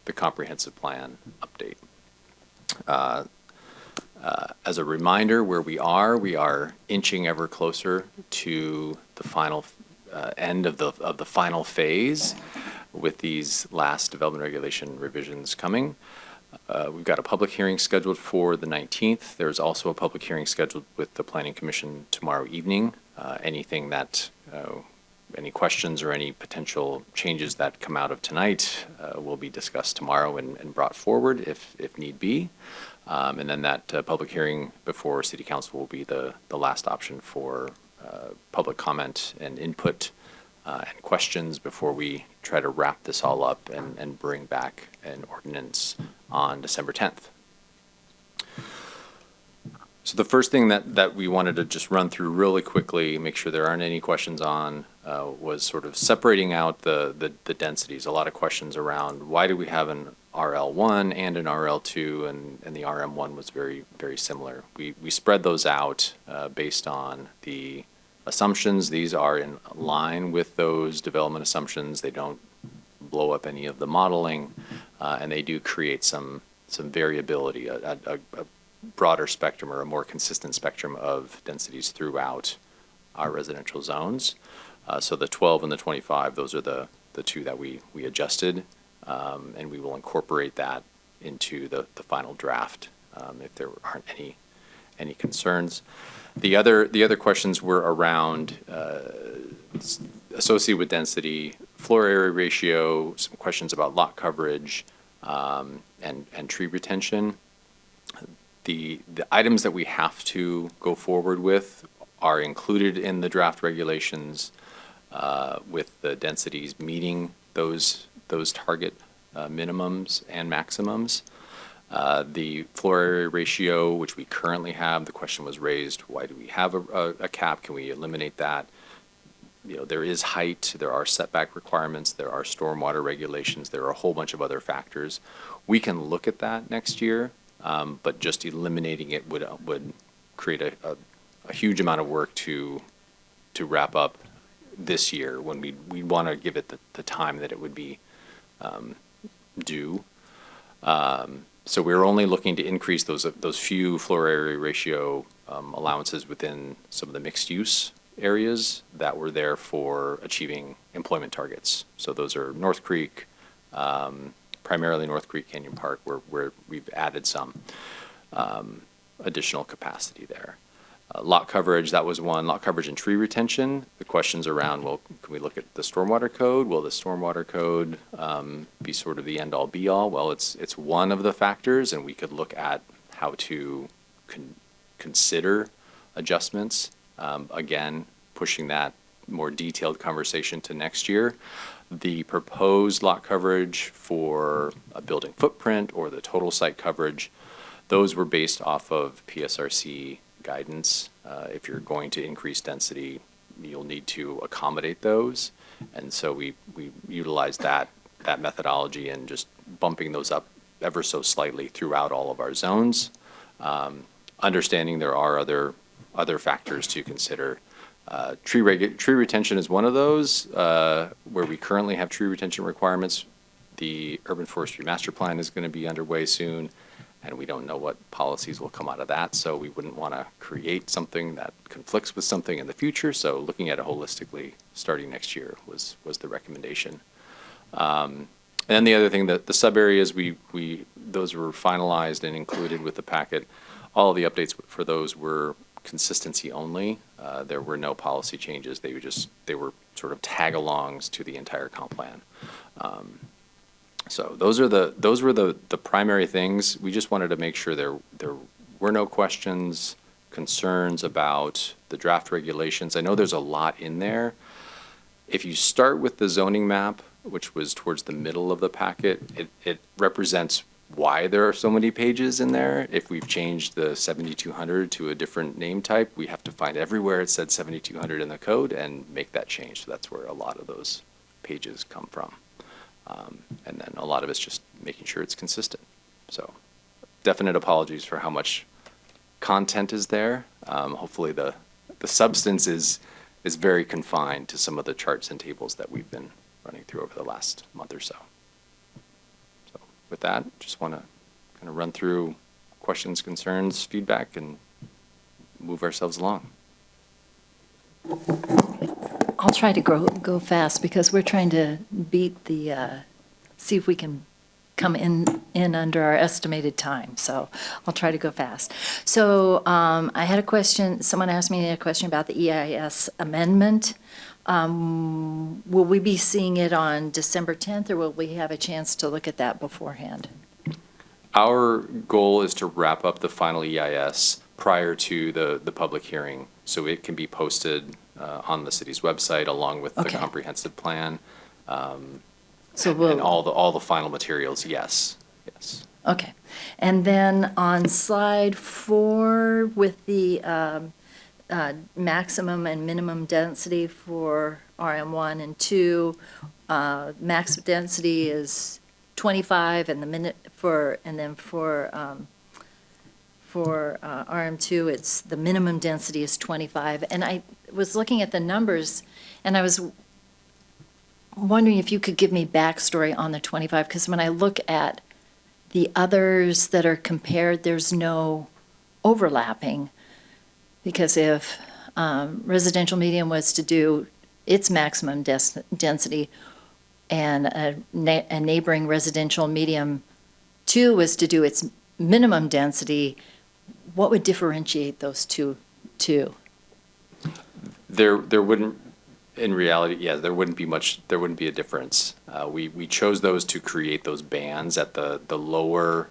the comprehensive plan update. As a reminder, where we are inching ever closer to the final end of the final phase with these last development regulation revisions coming. We've got a public hearing scheduled for the 19th. There's also a public hearing scheduled with the Planning Commission tomorrow evening. Anything that, any questions or any potential changes that come out of tonight will be discussed tomorrow and brought forward if need be. And then that public hearing before City Council will be the last option for public comment and input and questions before we try to wrap this all up and bring back an ordinance on December 10th. So the first thing that we wanted to just run through really quickly, make sure there aren't any questions on, was sort of separating out the densities. A lot of questions around why do we have an RL1 and an RL2, and the RM1 was very, very similar. We spread those out based on the assumptions. These are in line with those development assumptions. They don't blow up any of the modeling, and they do create some variability, a broader spectrum or a more consistent spectrum of densities throughout our residential zones. So the 12 and the 25, those are the two that we adjusted, and we will incorporate that into the final draft if there aren't any concerns. The other questions were around associated with density, floor area ratio, some questions about lot coverage, and tree retention. The items that we have to go forward with are included in the draft regulations with the densities meeting those target minimums and maximums. The floor area ratio, which we currently have, the question was raised, why do we have a cap? Can we eliminate that? There is height, there are setback requirements, there are stormwater regulations, there are a whole bunch of other factors. We can look at that next year, but just eliminating it would create a huge amount of work to wrap up this year when we want to give it the time that it would be due. So we're only looking to increase those few floor area ratio allowances within some of the mixed use areas that were there for achieving employment targets. So those are North Creek, primarily North Creek Canyon Park, where we've added some additional capacity there. Lot coverage, that was one. Lot coverage and tree retention. The questions around, well, can we look at the stormwater code? Will the stormwater code be sort of the end-all be-all? Well, it's one of the factors, and we could look at how to consider adjustments. Again, pushing that more detailed conversation to next year. The proposed lot coverage for a building footprint or the total site coverage, those were based off of PSRC guidance. If you're going to increase density, you'll need to accommodate those. And so we utilized that methodology and just bumping those up ever so slightly throughout all of our zones. Understanding there are other factors to consider. Tree retention is one of those where we currently have tree retention requirements. The urban forestry master plan is going to be underway soon, and we don't know what policies will come out of that, so we wouldn't want to create something that conflicts with something in the future. So looking at it holistically starting next year was the recommendation. And the other thing, that the sub areas, those were finalized and included with the packet. All of the updates for those were consistency only. There were no policy changes. They were sort of tag-alongs to the entire comp plan. So those were the primary things. We just wanted to make sure there were no questions, concerns about the draft regulations. I know there's a lot in there. If you start with the zoning map, which was towards the middle of the packet, it represents why there are so many pages in there. If we've changed the 7200 to a different name type, we have to find everywhere it said 7200 in the code and make that change. So that's where a lot of those pages come from. And then a lot of it's just making sure it's consistent. So definite apologies for how much content is there. Hopefully the substance is very confined to some of the charts and tables that we've been running through over the last month or so. So with that, just want to kind of run through questions, concerns, feedback, and move ourselves along. I'll try to go fast because we're trying to beat see if we can come in under our estimated time. So I'll try to go fast. So I had a question, someone asked me a question about the EIS amendment. Will we be seeing it on December 10th, or will we have a chance to look at that beforehand? Our goal is to wrap up the final EIS prior to the public hearing, so it can be posted on the city's website along with the comprehensive plan. And all the final materials, yes. Okay. And then on slide 4 with the maximum and minimum density for RM1 and 2, max density is 25 and for RM2 it's the minimum density is 25. And I was looking at the numbers and I was wondering if you could give me backstory on the 25, because when I look at the others that are compared, there's no overlapping. Because if residential medium was to do its maximum density and a neighboring residential medium 2 was to do its minimum density, what would differentiate those two? There wouldn't, in reality, there wouldn't be a difference. We chose those to create those bands at the lower,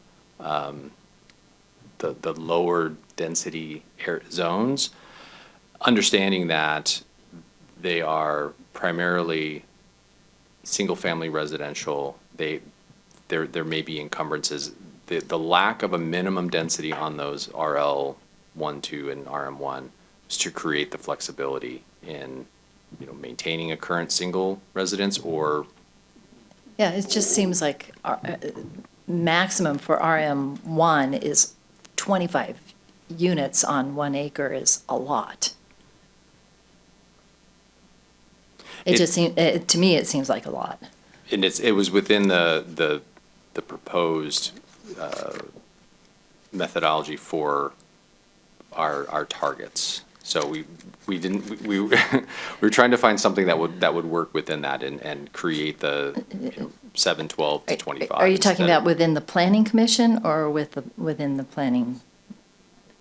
the lower density zones, understanding that they are primarily single-family residential. There may be encumbrances. The lack of a minimum density on those RL 1, 2, and RM1 is to create the flexibility in, maintaining a current single residence or. Yeah, it just seems like maximum for RM1 is 25 units on 1 acre is a lot. It just seems, to me, it seems like a lot. And it was within the proposed methodology for our targets. So we were trying to find something that would work within that and create the 7, 12 to 25. Are you talking about within the planning commission or within the planning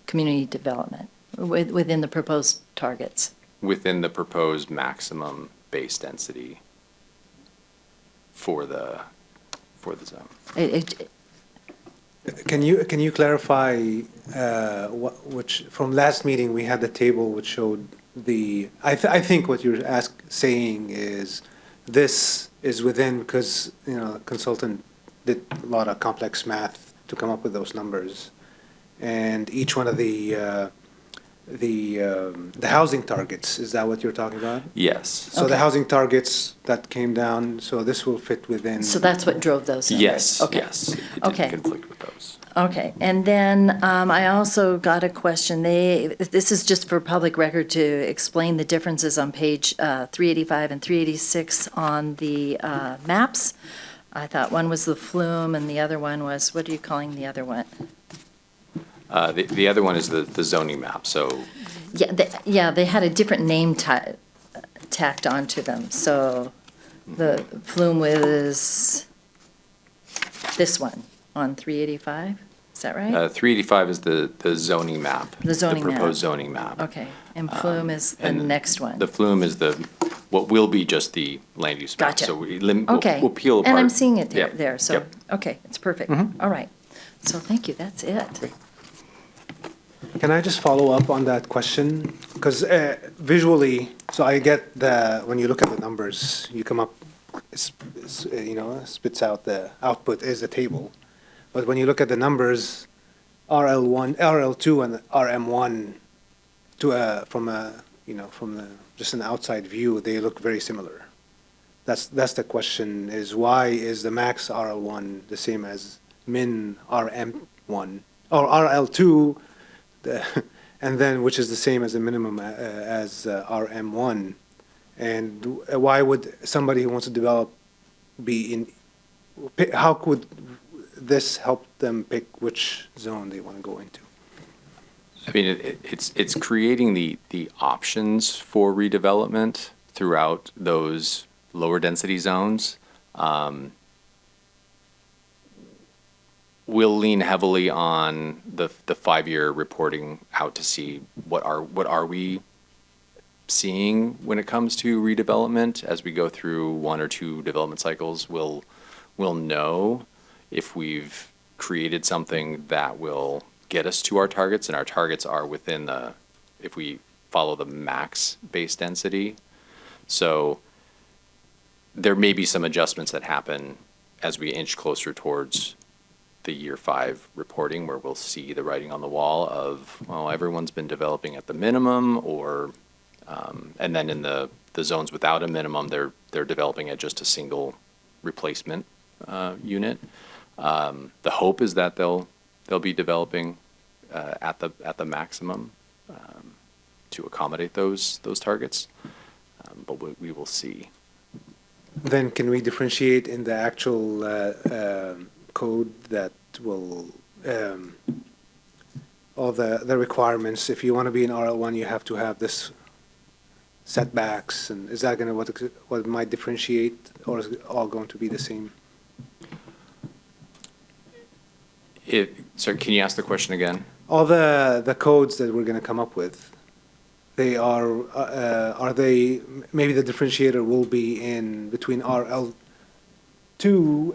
community development, within the proposed targets? Within the proposed maximum base density for the zone. Can you clarify which from last meeting we had the table which showed the I think what you're saying is this is within, because the consultant did a lot of complex math to come up with those numbers, and each one of the housing targets, is that what you're talking about? Yes. So the housing targets that came down, so this will fit within. So that's what drove those numbers? Yes. Okay. Yes. It Okay. didn't conflict with those. Okay, and then I also got a question. This is just for public record to explain the differences on page 385 and 386 on the maps. I thought one was the flume and the other one was, what are you calling the other one? The other one is the zoning map, so. Yeah, they had a different name tacked onto them. So the flume was this one on 385, is that right? 385 is the zoning map. The zoning map. The proposed zoning map. Okay, and flume is the and next one. The flume is what will be just the land use map. Gotcha. So Okay. we'll peel apart. And I'm seeing it Yep. there, so, Yep. okay, it's perfect. All right. So thank you, that's it. Can I just follow up on that question? Because visually, so I get when you look at the numbers, you come up, spits out the output is a table. But when you look at the numbers, RL1, RL2, and RM1, from just an outside view, they look very similar. That's the question: is why is the max RL1 the same as min RM1 or RL2? And then which is the same as the minimum as RM1, and why would somebody who wants to develop how could this help them pick which zone they want to go into? I mean, it's creating the options for redevelopment throughout those lower density zones. We'll lean heavily on the 5-year reporting out to see what are we seeing when it comes to redevelopment. As we go through 1 or 2 development cycles, we'll know if we've created something that will get us to our targets, and our targets are within if we follow the max base density. So there may be some adjustments that happen as we inch closer towards the year 5 reporting where we'll see the writing on the wall of, well, everyone's been developing at the minimum, or and then in the zones without a minimum, they're developing at just a single replacement unit. The hope is that they'll be developing at the maximum to accommodate those targets, but we will see. Then can we differentiate in the actual code that will, all the requirements, if you want to be in RL1, you have to have this setbacks, and is that going to what might differentiate, or is it all going to be the same? Sir, can you ask the question again? All the codes that we're going to come up with, they are they, maybe the differentiator will be in between RL2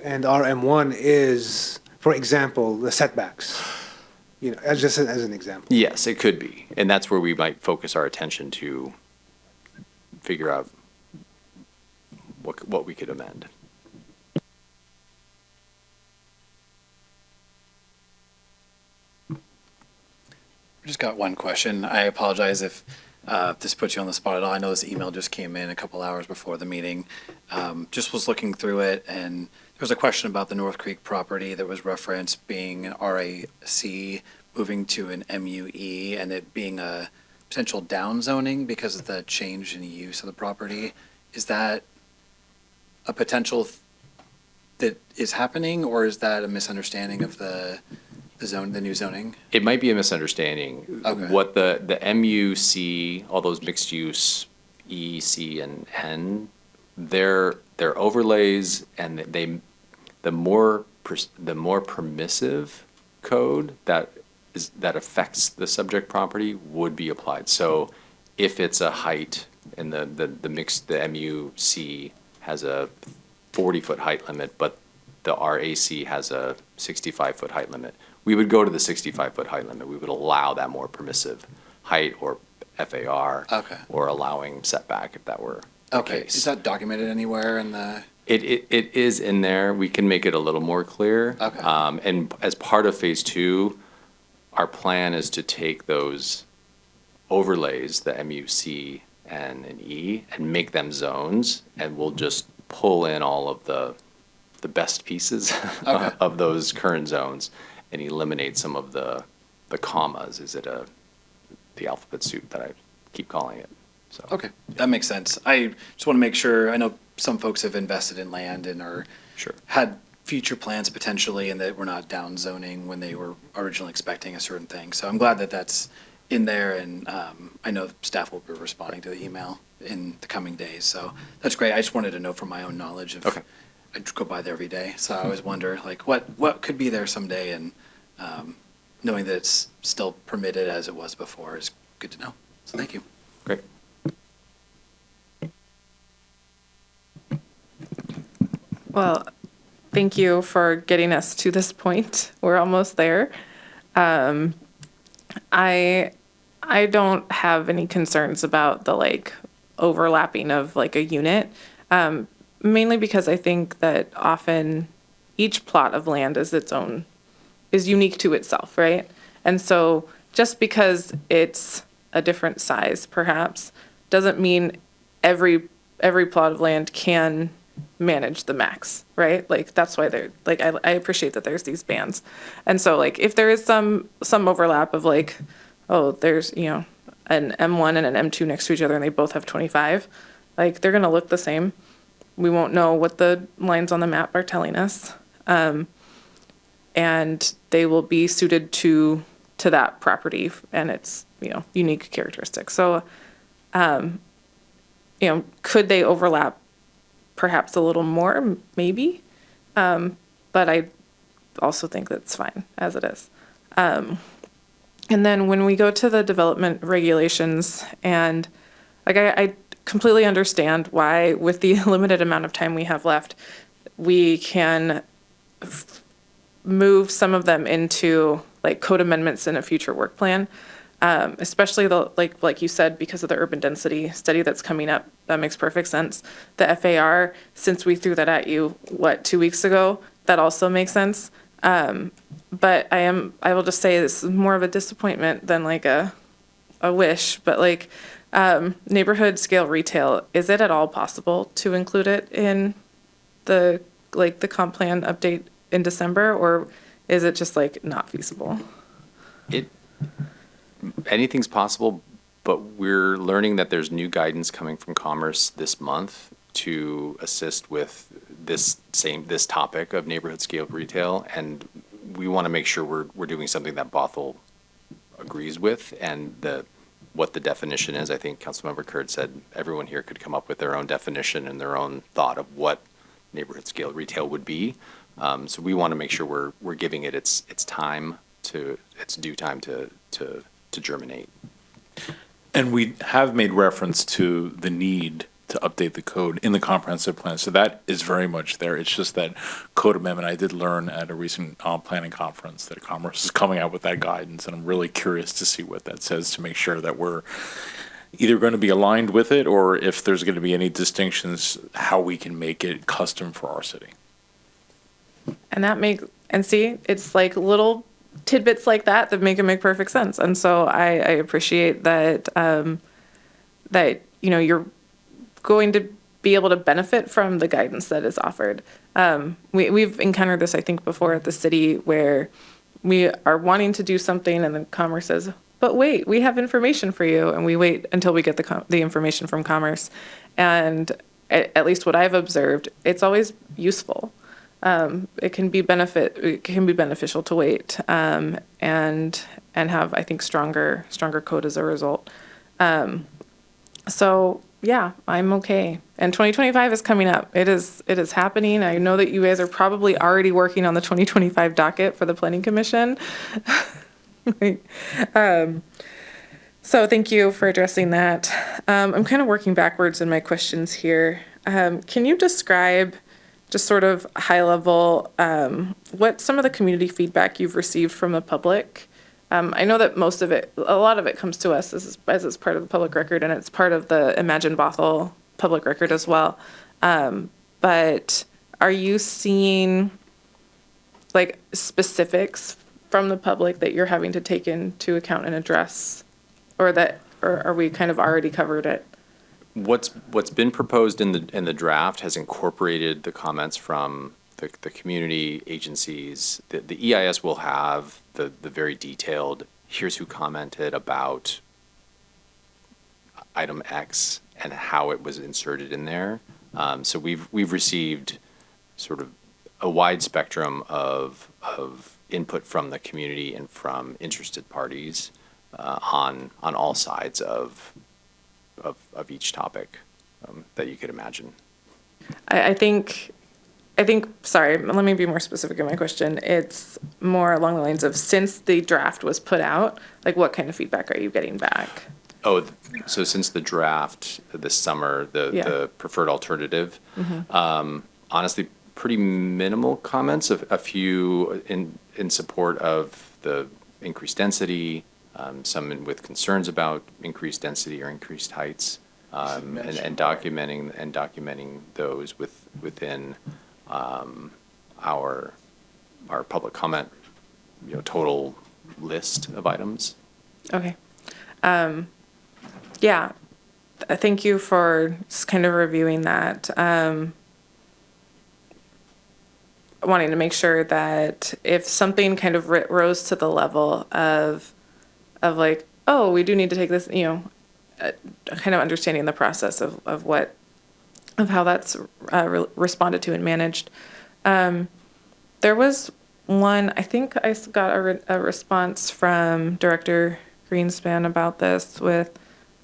and RM1 is, for example, the setbacks, as an example. Yes, it could be. And that's where we might focus our attention to figure out what we could amend. I just got one question. I apologize if this puts you on the spot at all. I know this email just came in a couple hours before the meeting. Just was looking through it, and there was a question about the North Creek property that was referenced being an RAC moving to an MUE, and it being a potential downzoning because of the change in use of the property. Is that a potential that is happening, or is that a misunderstanding of the new zoning? It might be a misunderstanding. Okay. What the MUC, all those mixed use E, C, and N, they're overlays, and the more permissive code that affects the subject property would be applied. So if it's a height, and the MUC has a 40-foot height limit, but the RAC has a 65-foot height limit, we would go to the 65-foot height limit. We would allow that more permissive height or FAR, Okay. or allowing setback if that were the case. Is that documented anywhere in the? It is in there. We can make it a little more clear. Okay. And as part of phase 2, our plan is to take those overlays, the MUC and an E, and make them zones, and we'll just pull in all of the best pieces Okay. of those current zones and eliminate some of the commas. Is it the alphabet soup that I keep calling it? So. Okay, that makes sense. I just want to make sure, I know some folks have invested in land and had future plans potentially, and that we're not down zoning when they were originally expecting a certain thing. So I'm glad that that's in there, and I know staff will be responding to the email in the coming days. So that's great. I just wanted to know from my own knowledge of, Okay. I go by there every day, so I always wonder like what could be there someday, and knowing that it's still permitted as it was before is good to know. So thank you. Great. Well, thank you for getting us to this point. We're almost there. I don't have any concerns about the overlapping of a unit, mainly because I think that often each plot of land is unique to itself, right? And so just because it's a different size, perhaps, doesn't mean every plot of land can manage the max, right? That's why I appreciate that there's these bands. And so if there is some overlap of there's an M1 and an M2 next to each other and they both have 25, they're going to look the same. We won't know what the lines on the map are telling us. And they will be suited to that property and its unique characteristics. So could they overlap perhaps a little more? Maybe. But I also think that's fine as it is. And then when we go to the development regulations, and I completely understand why, with the limited amount of time we have left, we can move some of them into code amendments in a future work plan. Especially like you said, because of the urban density study that's coming up, that makes perfect sense. The FAR, since we threw that at you, 2 weeks ago, that also makes sense. but I will just say this is more of a disappointment than like a wish, but like neighborhood scale retail, is it at all possible to include it in the comp plan update in December, or is it just like not feasible? Anything's possible, but we're learning that there's new guidance coming from Commerce this month to assist with this topic of neighborhood scale retail, and we want to make sure we're doing something that Bothell agrees with, and what the definition is. I think Councilmember Curd said everyone here could come up with their own definition and their own thought of what neighborhood scale retail would be. So we want to make sure we're giving it its due time to germinate. And we have made reference to the need to update the code in the comprehensive plan. So that is very much there. It's just that code amendment. I did learn at a recent planning conference that Commerce is coming out with that guidance, and I'm really curious to see what that says to make sure that we're either going to be aligned with it, or if there's going to be any distinctions, how we can make it custom for our city. And see, it's like little tidbits like that make perfect sense. And so I appreciate that, you're going to be able to benefit from the guidance that is offered. We've encountered this, I think, before at the city, where we are wanting to do something and then Commerce says, but wait, we have information for you. And we wait until we get the information from Commerce. And at least what I've observed, it's always useful. It can be beneficial to wait, and have, I think, stronger code as a result. So yeah, I'm okay. And 2025 is coming up. It is happening. I know that you guys are probably already working on the 2025 docket for the Planning Commission. So thank you for addressing that. I'm kind of working backwards in my questions here. Can you describe, just sort of high level, what some of the community feedback you've received from the public? I know that a lot of it comes to us as it's part of the public record, and it's part of the Imagine Bothell public record as well. But are you seeing like specifics from the public that you're having to take into account and address, or are we kind of already covered it? What's been proposed in the draft has incorporated the comments from the community agencies. The EIS will have the very detailed, here's who commented about item X and how it was inserted in there. So we've received sort of a wide spectrum of input from the community and from interested parties on all sides of each topic that you could imagine. I think, sorry, let me be more specific in my question. It's more along the lines of, since the draft was put out, like what kind of feedback are you getting back? Oh, so since the draft this summer, the preferred alternative, honestly, pretty minimal comments, a few in support of the increased density, some with concerns about increased density or increased heights, and documenting those within our public comment, total list of items. Okay. Yeah. Thank you for just kind of reviewing that. Wanting to make sure that if something kind of rose to the level of like, oh, we do need to take this, kind of understanding the process of how that's responded to and managed. There was one, I think I got a response from Director Greenspan about this with,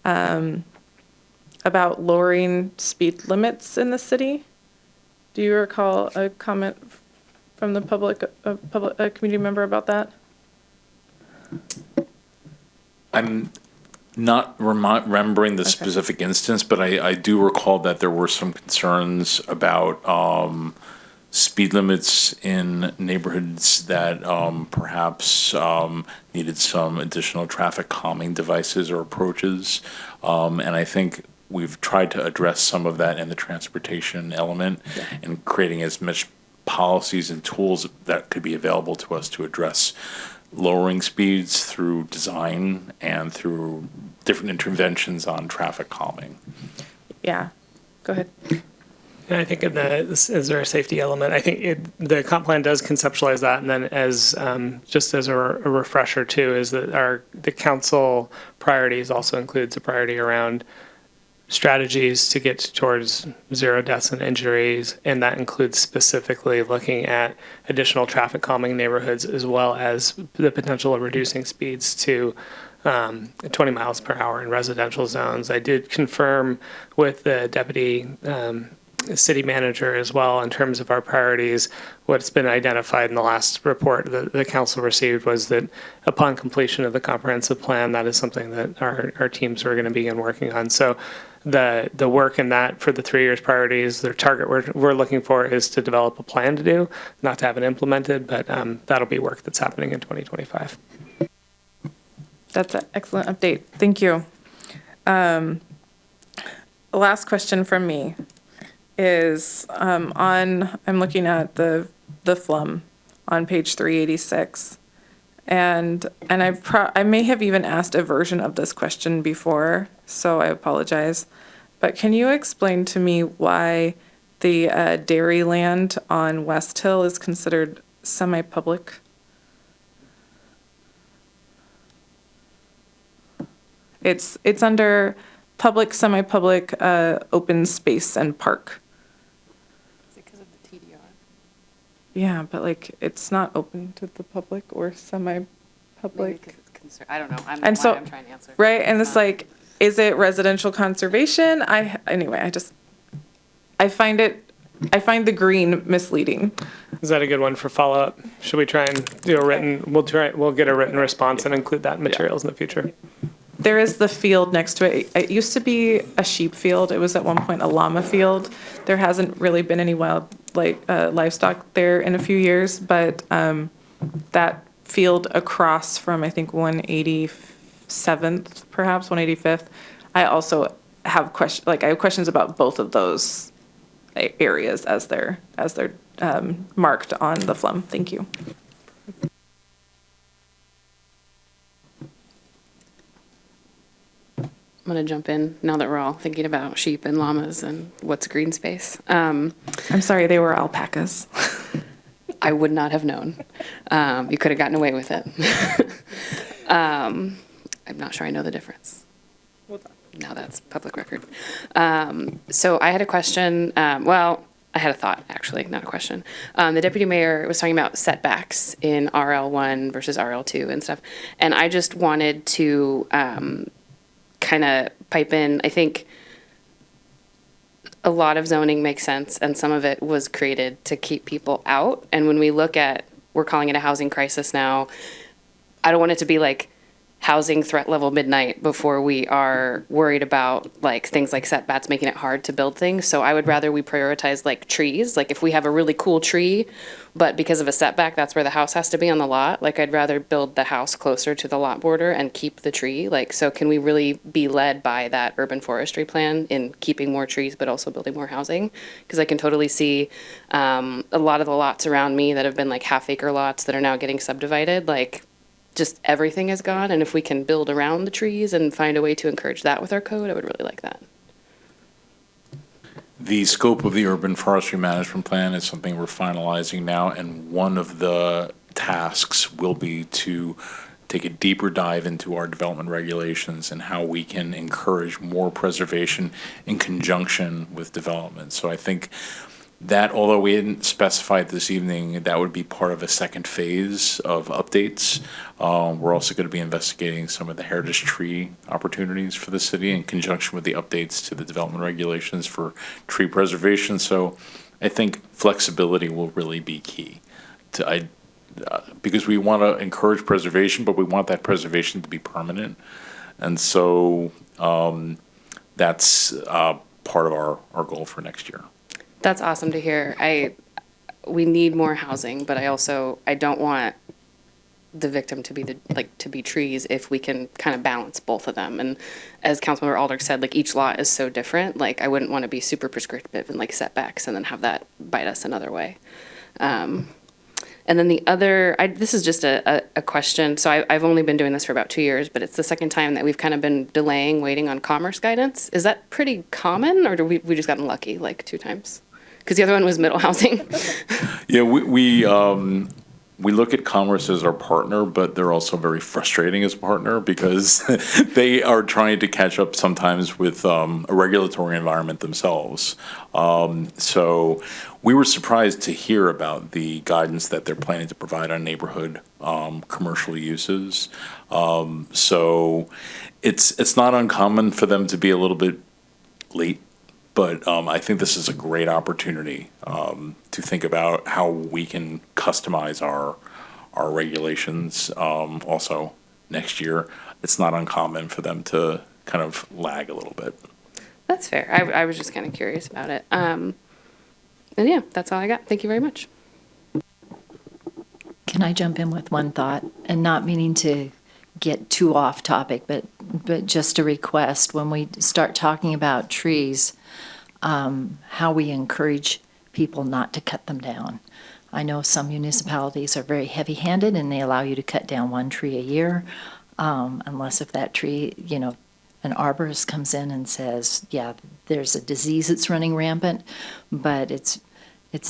about lowering speed limits in the city. Do you recall a comment from the a community member about that? I'm not remembering the specific instance, but I do recall that there were some concerns about speed limits in neighborhoods that perhaps needed some additional traffic calming devices or approaches. And I think we've tried to address some of that in the transportation element and creating as much policies and tools that could be available to us to address lowering speeds through design and through different interventions on traffic calming. Yeah, go ahead. And I think is there a safety element? I think the comp plan does conceptualize that, and then as just as a refresher too, is that the council priorities also includes a priority around strategies to get towards 0 deaths and injuries, and that includes specifically looking at additional traffic calming neighborhoods as well as the potential of reducing speeds to 20 miles per hour in residential zones. I did confirm with the deputy city manager as well in terms of our priorities. What's been identified in the last report that the council received was that upon completion of the comprehensive plan, that is something that our teams are going to begin working on. So the work in that for the 3 years priorities, their target we're looking for is to develop a plan to do, not to have it implemented, but that'll be work that's happening in 2025. That's an excellent update. Thank you. Last question from me is I'm looking at the FLUM on page 386, and I may have even asked a version of this question before, so I apologize. But can you explain to me why the dairy land on West Hill is considered semi-public? It's under public, semi-public, open space and park. Is it because of the TDR? Yeah, but like it's not open to the public or semi-public. I don't know. I'm And so, I'm trying to answer. right, and it's like, is it residential conservation? I find the green misleading. Is that a good one for follow-up? Should we try and do a written, we'll get a written response and include that in materials in the future? There is the field next to it. It used to be a sheep field. It was at one point a llama field. There hasn't really been any wild livestock there in a few years, but that field across from, I think, 187th, perhaps 185th, I also have questions about both of those areas as they're marked on the FLUM. Thank you. I'm going to jump in now that we're all thinking about sheep and llamas and what's green space. I'm sorry, they were alpacas. I would not have known. You could have gotten away with it. I'm not sure I know the difference. Now that's public record. So I had a question. I had a thought, actually, not a question. The deputy mayor was talking about setbacks in RL1 versus RL2 and stuff. And I just wanted to kind of pipe in. I think a lot of zoning makes sense, and some of it was created to keep people out. And when we look at, we're calling it a housing crisis now, I don't want it to be like housing threat level midnight before we are worried about like things like setbacks making it hard to build things. So I would rather we prioritize like trees. Like if we have a really cool tree, but because of a setback, that's where the house has to be on the lot. Like I'd rather build the house closer to the lot border and keep the tree. Like, so can we really be led by that urban forestry plan in keeping more trees, but also building more housing? Because I can totally see a lot of the lots around me that have been like half-acre lots that are now getting subdivided, like just everything is gone. And if we can build around the trees and find a way to encourage that with our code, I would really like that. The scope of the urban forestry management plan is something we're finalizing now, and one of the tasks will be to take a deeper dive into our development regulations and how we can encourage more preservation in conjunction with development. So I think that, although we didn't specify it this evening, that would be part of a second phase of updates. We're also going to be investigating some of the heritage tree opportunities for the city in conjunction with the updates to the development regulations for tree preservation. So I think flexibility will really be key because we want to encourage preservation, but we want that preservation to be permanent. And so that's part of our goal for next year. That's awesome to hear. We need more housing, but I don't want the victim to be to be trees if we can kind of balance both of them. And as Councilmember Aldrich said, like each lot is so different. Like I wouldn't want to be super prescriptive and like setbacks and then have that bite us another way. And then the other, this is just a question. So I've only been doing this for about 2 years, but it's the second time that we've kind of been delaying waiting on commerce guidance. Is that pretty common, or do we just gotten lucky like 2 times? Because the other one was middle housing. Yeah, we look at Commerce as our partner, but they're also very frustrating as a partner because they are trying to catch up sometimes with a regulatory environment themselves. So we were surprised to hear about the guidance that they're planning to provide on neighborhood commercial uses. So it's not uncommon for them to be a little bit late. But I think this is a great opportunity to think about how we can customize our regulations. Also, next year, it's not uncommon for them to kind of lag a little bit. That's fair. I was just kind of curious about it. And yeah, that's all I got. Thank you very much. Can I jump in with one thought? And not meaning to get too off topic, but just a request. When we start talking about trees, how we encourage people not to cut them down. I know some municipalities are very heavy-handed and they allow you to cut down 1 tree a year, unless if that tree, an arborist comes in and says, yeah, there's a disease that's running rampant, but it's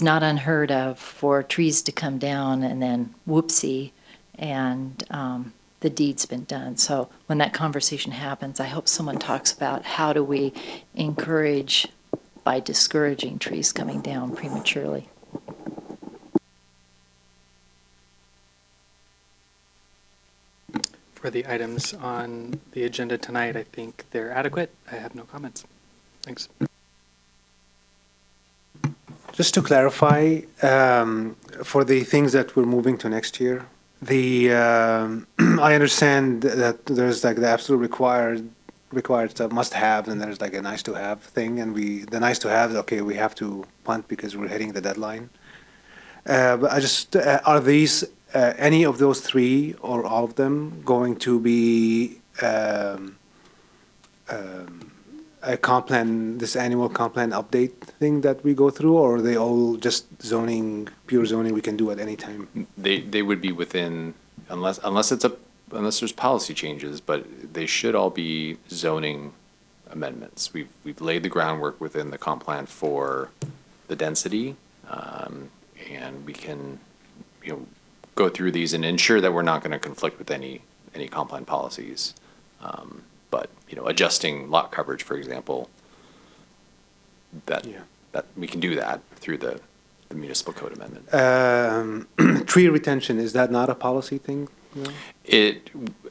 not unheard of for trees to come down and then whoopsie, and the deed's been done. So when that conversation happens, I hope someone talks about how do we encourage by discouraging trees coming down prematurely. For the items on the agenda tonight, I think they're adequate. I have no comments. Thanks. Just to clarify, for the things that we're moving to next year, I understand that there's like the absolute required stuff, must have, and there's like a nice to have thing, and the nice to have, okay, we have to punt because we're hitting the deadline. But I just, are these, any of those 3 or all of them going to be a comp plan, this annual comp plan update thing that we go through, or are they all just zoning, pure zoning we can do at any time? They would be within, unless there's policy changes, but they should all be zoning amendments. We've laid the groundwork within the comp plan for the density, and we can, go through these and ensure that we're not going to conflict with any comp plan policies. But adjusting lot coverage, for example, that we can do that through the municipal code amendment. Tree retention, is that not a policy thing? No?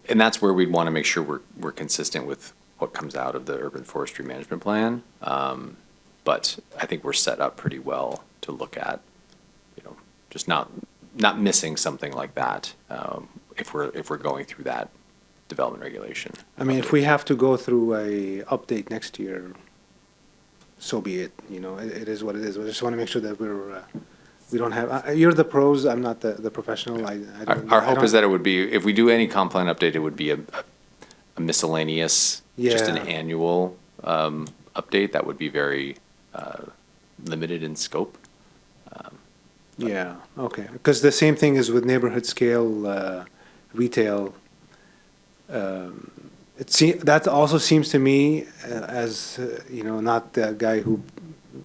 And that's where we'd want to make sure we're consistent with what comes out of the urban forestry management plan. But I think we're set up pretty well to look at, just not missing something like that if we're going through that development regulation. I mean, if we have to go through a update next year, so be it. It is what it is. I just want to make sure that we don't have. You're the pros. I'm not the professional. Our hope is that it would be, if we do any comp plan update, it would be a miscellaneous, just an annual update that would be very limited in scope. Yeah. Okay. Because the same thing is with neighborhood scale retail. That also seems to me as not the guy who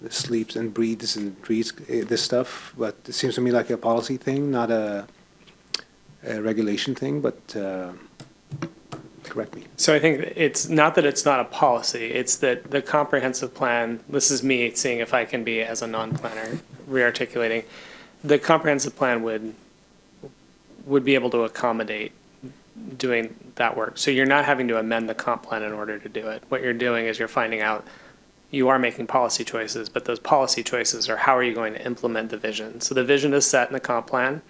sleeps and breathes and reads this stuff, but it seems to me like a policy thing, not a regulation thing. But correct me. So I think it's not that it's not a policy, it's that the comprehensive plan, this is me seeing if I can be, as a non-planner, re-articulating, the comprehensive plan would be able to accommodate doing that work. So you're not having to amend the comp plan in order to do it. What you're doing is you're finding out you are making policy choices, but those policy choices are how are you going to implement the vision. So the vision is set in the comp plan.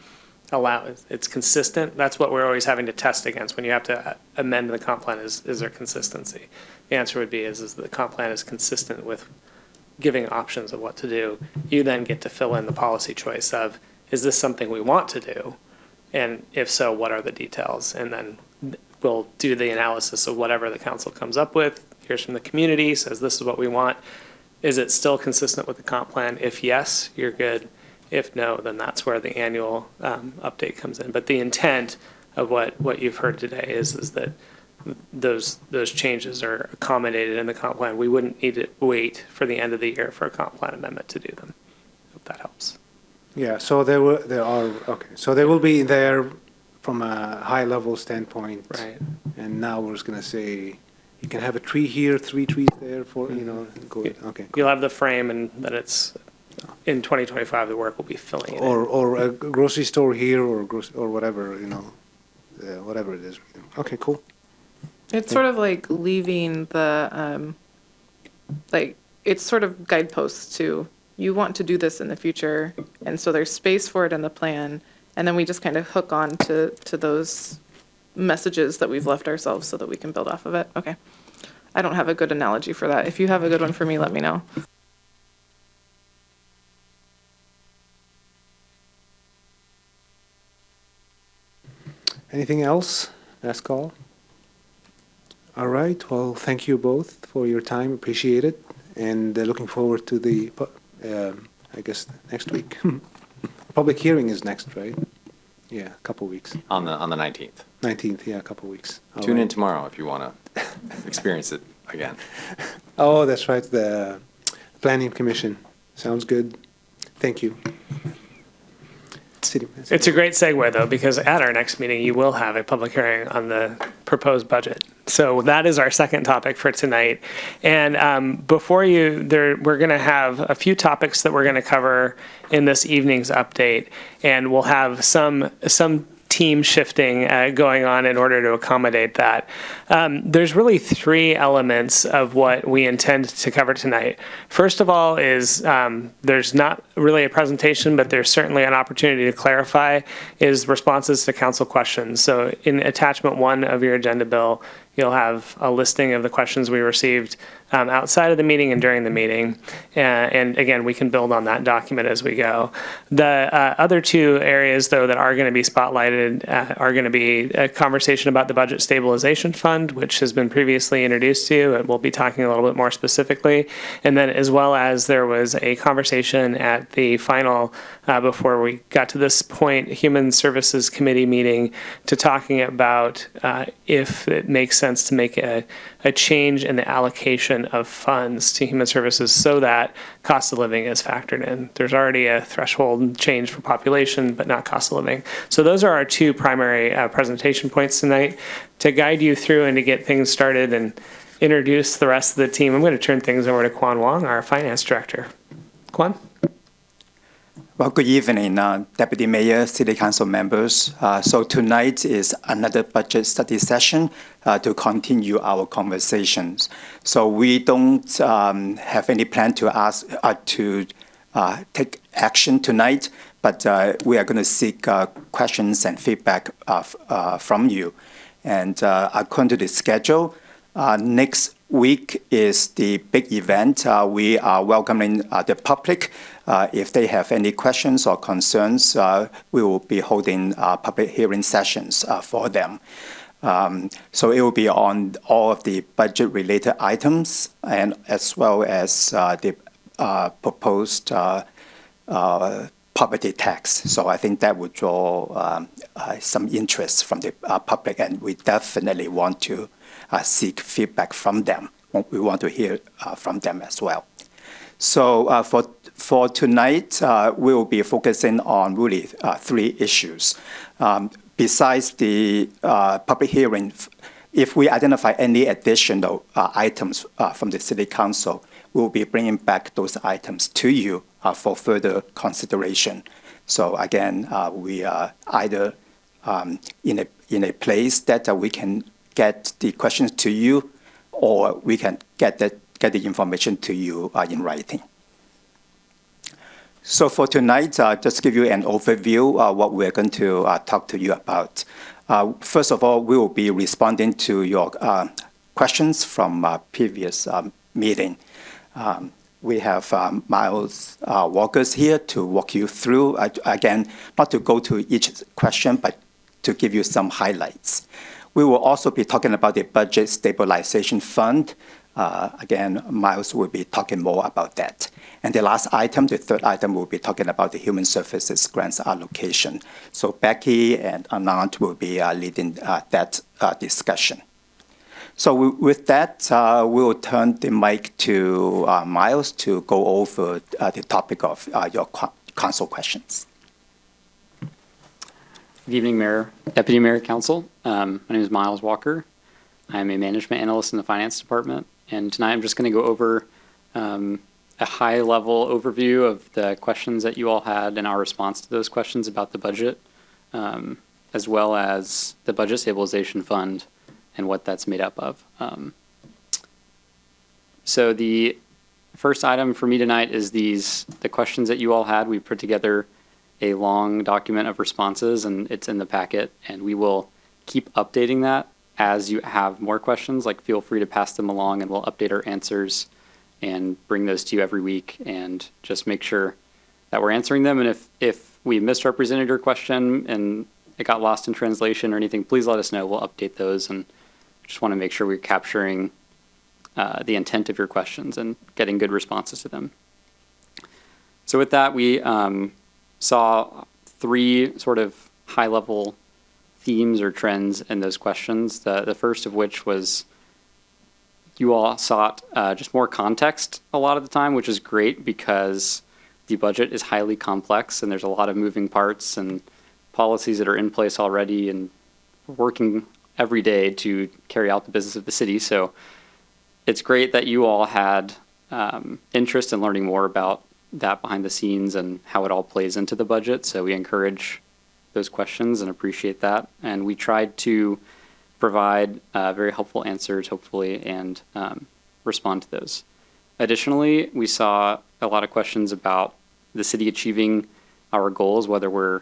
It's consistent. That's what we're always having to test against when you have to amend the comp plan is there consistency? The answer would be is the comp plan is consistent with giving options of what to do. You then get to fill in the policy choice of, is this something we want to do? And if so, what are the details? And then we'll do the analysis of whatever the council comes up with, hears from the community, says this is what we want. Is it still consistent with the comp plan? If yes, you're good. If no, then that's where the annual update comes in. But the intent of what you've heard today is that those changes are accommodated in the comp plan. We wouldn't need to wait for the end of the year for a comp plan amendment to do them. Hope that helps. Yeah, so there are, okay, so they will be there from a high-level standpoint. Right. And now we're just going to say, you can have a tree here, 3 trees there for, go, okay. You'll have the frame, and then it's, in 2025, the work will be filling it in. Or a grocery store here, or whatever, whatever it is. Okay, cool. It's sort of like leaving the, it's sort of guideposts to, you want to do this in the future, and so there's space for it in the plan, and then we just kind of hook on to those messages that we've left ourselves so that we can build off of it. Okay. I don't have a good analogy for that. If you have a good one for me, let me know. Anything else? Last call? All right, well, thank you both for your time, appreciate it, and looking forward to the, I guess, next week. Public hearing is next, right? Yeah, a couple weeks. On the 19th. 19th, yeah, a couple weeks. All Tune right. in tomorrow if you want to experience it again. Oh, that's right, the Planning Commission. Sounds good. Thank you. City Manager. It's a great segue, though, because at our next meeting, you will have a public hearing on the proposed budget. So that is our second topic for tonight. And before we're going to have a few topics that we're going to cover in this evening's update, and we'll have some team shifting going on in order to accommodate that. There's really 3 elements of what we intend to cover tonight. First of all is there's not really a presentation, but there's certainly an opportunity to clarify is responses to council questions. So in attachment 1 of your agenda bill, you'll have a listing of the questions we received outside of the meeting and during the meeting. And again, we can build on that document as we go. The other 2 areas, though, that are going to be spotlighted are going to be a conversation about the Budget Stabilization Fund, which has been previously introduced to you, and we'll be talking a little bit more specifically. And then as well as there was a conversation at the final, before we got to this point, Human Services Committee meeting to talking about if it makes sense to make a change in the allocation of funds to human services so that cost of living is factored in. There's already a threshold change for population, but not cost of living. So those are our 2 primary presentation points tonight. To guide you through and to get things started and introduce the rest of the team, I'm going to turn things over to Kwan Wong, our finance director. Kwan? Well, good evening, Deputy Mayor, City Council members. So tonight is another budget study session to continue our conversations. So we don't have any plan to take action tonight, but we are going to seek questions and feedback from you. And according to the schedule, next week is the big event. We are welcoming the public. If they have any questions or concerns, we will be holding public hearing sessions for them. So it will be on all of the budget-related items, and as well as the proposed property tax. So I think that would draw some interest from the public, and we definitely want to seek feedback from them. We want to hear from them as well. So for tonight, we will be focusing on really 3 issues. Besides the public hearing, if we identify any additional items from the City Council, we will be bringing back those items to you for further consideration. So again, we are either in a place that we can get the questions to you, or we can get the information to you in writing. So for tonight, just give you an overview of what we're going to talk to you about. First of all, we will be responding to your questions from previous meeting. We have Miles Walkers here to walk you through, again, not to go to each question, but to give you some highlights. We will also be talking about the Budget Stabilization Fund. Again, Miles will be talking more about that. And the last item, the third item, will be talking about the human services grants allocation. So Becky and Anand will be leading that discussion. So with that, we'll turn the mic to Miles to go over the topic of your council questions. Good evening, Mayor, Deputy Mayor, Council. My name is Miles Walker. I'm a management analyst in the finance department. And tonight I'm just going to go over a high-level overview of the questions that you all had and our response to those questions about the budget, as well as the Budget Stabilization Fund and what that's made up of. So the first item for me tonight is the questions that you all had. We put together a long document of responses, and it's in the packet, and we will keep updating that as you have more questions. Like, feel free to pass them along, and we'll update our answers and bring those to you every week, and just make sure that we're answering them. And if we misrepresented your question and it got lost in translation or anything, please let us know. We'll update those, and just want to make sure we're capturing the intent of your questions and getting good responses to them. So with that, we saw three sort of high-level themes or trends in those questions. The first of which was you all sought just more context a lot of the time, which is great because the budget is highly complex and there's a lot of moving parts and policies that are in place already and working every day to carry out the business of the city. So it's great that you all had interest in learning more about that behind the scenes and how it all plays into the budget. So we encourage those questions and appreciate that. And we tried to provide very helpful answers, hopefully, and respond to those. Additionally, we saw a lot of questions about the city achieving our goals, whether we're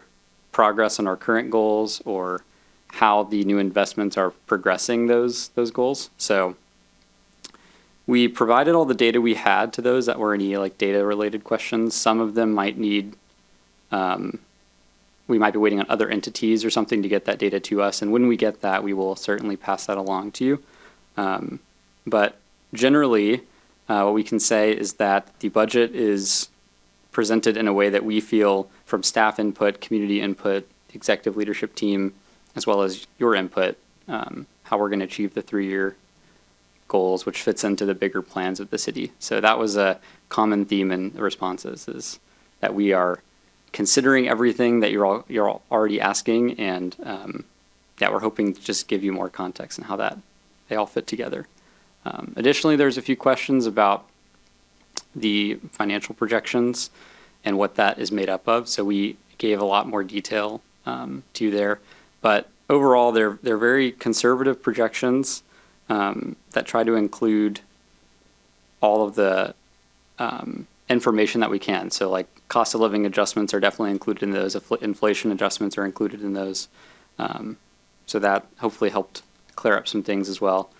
progress on our current goals or how the new investments are progressing those goals. So we provided all the data we had to those that were any like data related questions. Some of them might need, we might be waiting on other entities or something to get that data to us. And when we get that, we will certainly pass that along to you. But generally, what we can say is that the budget is presented in a way that we feel from staff input, community input, the executive leadership team, as well as your input, how we're going to achieve the 3-year goals, which fits into the bigger plans of the city. So that was a common theme in the responses, is that we are considering everything that you're already asking, and we're hoping to just give you more context and how they all fit together. Additionally, there's a few questions about the financial projections and what that is made up of. So we gave a lot more detail to you there, but overall, they're very conservative projections that try to include all of the information that we can. So like cost of living adjustments are definitely included in those. Inflation adjustments are included in those. So that hopefully helped clear up some things as well.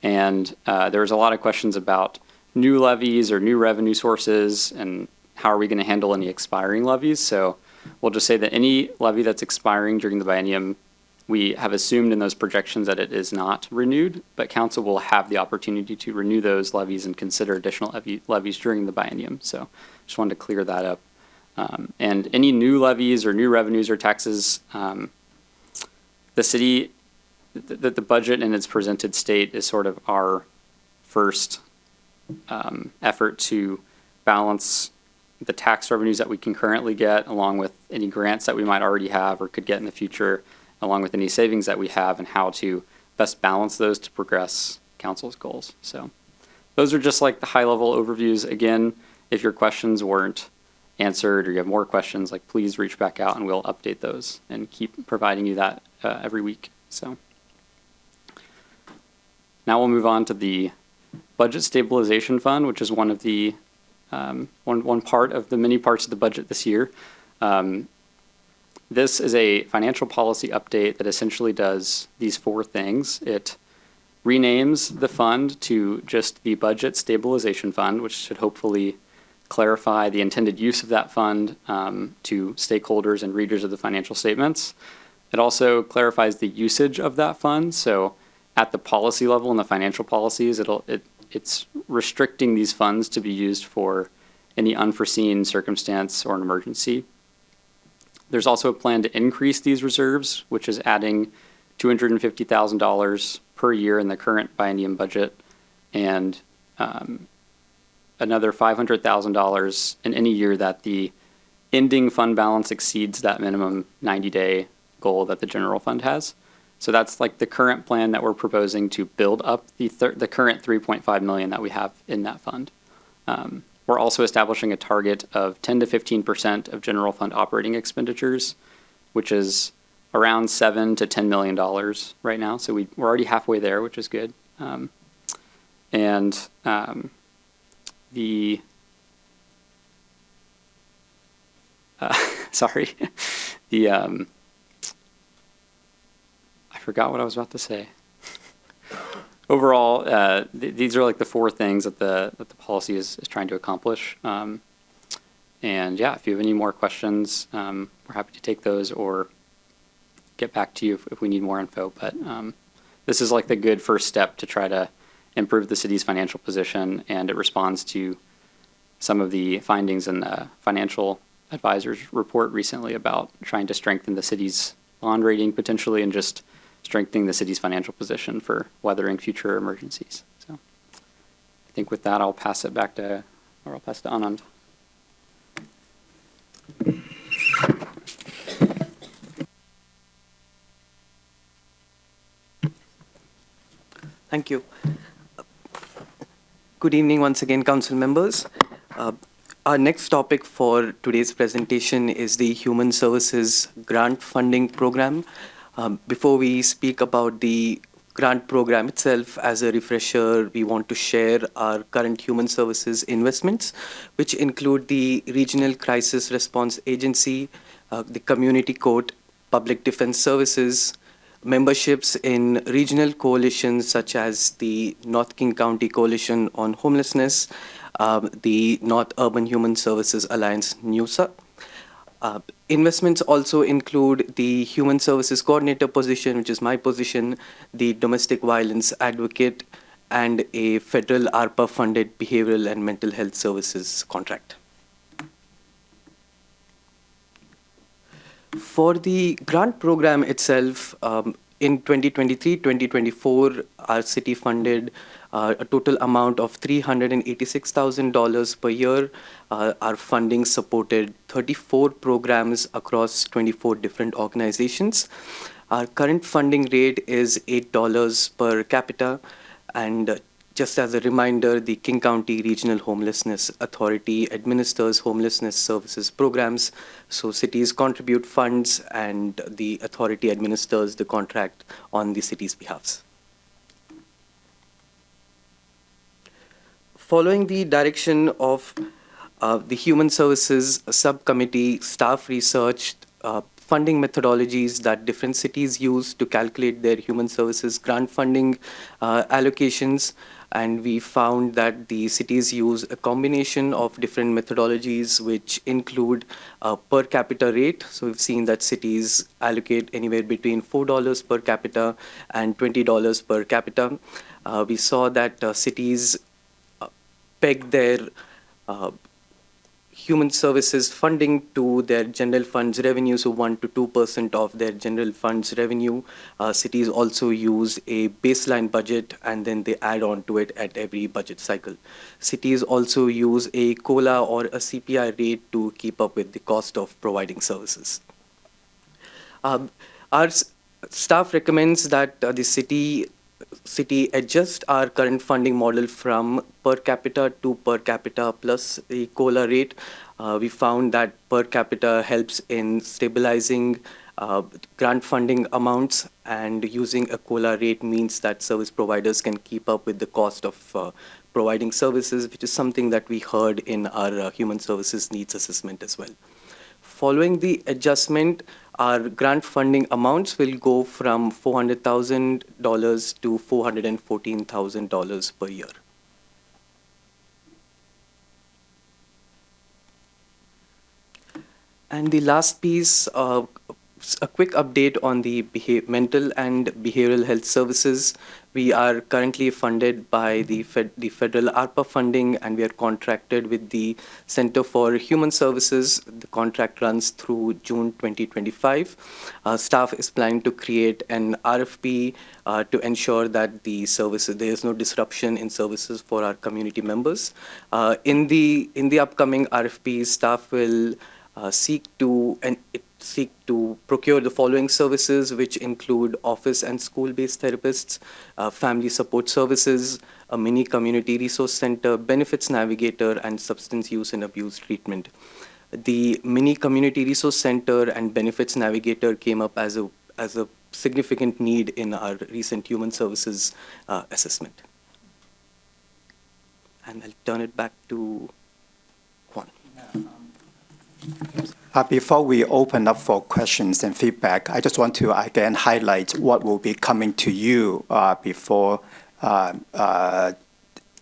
And there was a lot of questions about new levies or new revenue sources and how are we going to handle any expiring levies. So we'll just say that any levy that's expiring during the biennium, we have assumed in those projections that it is not renewed, but council will have the opportunity to renew those levies and consider additional levies during the biennium. So just wanted to clear that up. And any new levies or new revenues or taxes, the city, the budget in its presented state is sort of our first effort to balance the tax revenues that we can currently get along with any grants that we might already have or could get in the future, along with any savings that we have, and how to best balance those to progress council's goals. So those are just like the high level overviews. Again, if your questions weren't answered or you have more questions, like please reach back out and we'll update those and keep providing you that every week. So now we'll move on to the Budget Stabilization Fund, which is one of the one part of the many parts of the budget this year. This is a financial policy update that essentially does these 4 things. It renames the fund to just the Budget Stabilization Fund, which should hopefully clarify the intended use of that fund to stakeholders and readers of the financial statements. It also clarifies the usage of that fund. So at the policy level and the financial policies, it it's restricting these funds to be used for any unforeseen circumstance or an emergency. There's also a plan to increase these reserves, which is adding $250,000 per year in the current biennium budget, and another $500,000 in any year that the ending fund balance exceeds that minimum 90-day goal that the general fund has. So that's like the current plan that we're proposing to build up the current $3.5 million that we have in that fund. We're also establishing a target of 10 to 15% of general fund operating expenditures, which is around $7 to $10 million right now. So we're already halfway there, which is good. Sorry, I forgot what I was about to say. Overall, these are like the four things that the policy is trying to accomplish. And yeah, if you have any more questions, we're happy to take those or get back to you if we need more info. But this is like the good first step to try to improve the city's financial position, and it responds to some of the findings in the financial advisor's report recently about trying to strengthen the city's bond rating potentially, and just strengthening the city's financial position for weathering future emergencies. So I think with that, I'll pass it to Anand. Thank you. Good evening once again, council members. Our next topic for today's presentation is the Human Services Grant Funding Program. Before we speak about the grant program itself, as a refresher, we want to share our current human services investments, which include the Regional Crisis Response Agency, the Community Court, Public Defense Services, memberships in regional coalitions such as the North King County Coalition on Homelessness, the North Urban Human Services Alliance, NUSA. Investments also include the Human Services Coordinator position, which is my position, the Domestic Violence Advocate, and a federal ARPA-funded behavioral and mental health services contract. For the grant program itself, in 2023-2024, our city funded a total amount of $386,000 per year. Our funding supported 34 programs across 24 different organizations. Our current funding rate is $8 per capita, and just as a reminder, the King County Regional Homelessness Authority administers homelessness services programs. So cities contribute funds and the authority administers the contract on the city's behalf. Following the direction of the Human Services Subcommittee, staff researched funding methodologies that different cities use to calculate their human services grant funding allocations. And we found that the cities use a combination of different methodologies, which include a per capita rate. So we've seen that cities allocate anywhere between $4 per capita and $20 per capita. We saw that cities peg their human services funding to their general funds revenue, so 1 to 2% of their general funds revenue. Cities also use a baseline budget and then they add on to it at every budget cycle. Cities also use a COLA or a CPI rate to keep up with the cost of providing services. Our staff recommends that the city adjust our current funding model from per capita to per capita plus the COLA rate. We found that per capita helps in stabilizing grant funding amounts, and using a COLA rate means that service providers can keep up with the cost of providing services, which is something that we heard in our human services needs assessment as well. Following the adjustment, our grant funding amounts will go from $400,000 to $414,000 per year. And the last piece, a quick update on the mental and behavioral health services. We are currently funded by the federal ARPA funding, and we are contracted with the Center for Human Services. The contract runs through June 2025. Staff is planning to create an RFP to ensure that the services, there is no disruption in services for our community members. In the upcoming RFP, staff will seek to procure the following services, which include office and school-based therapists, family support services, a mini community resource center, benefits navigator, and substance use and abuse treatment. The mini community resource center and benefits navigator came up as a significant need in our recent human services assessment. And I'll turn it back to Juan. Before we open up for questions and feedback, I just want to again highlight what will be coming to you before the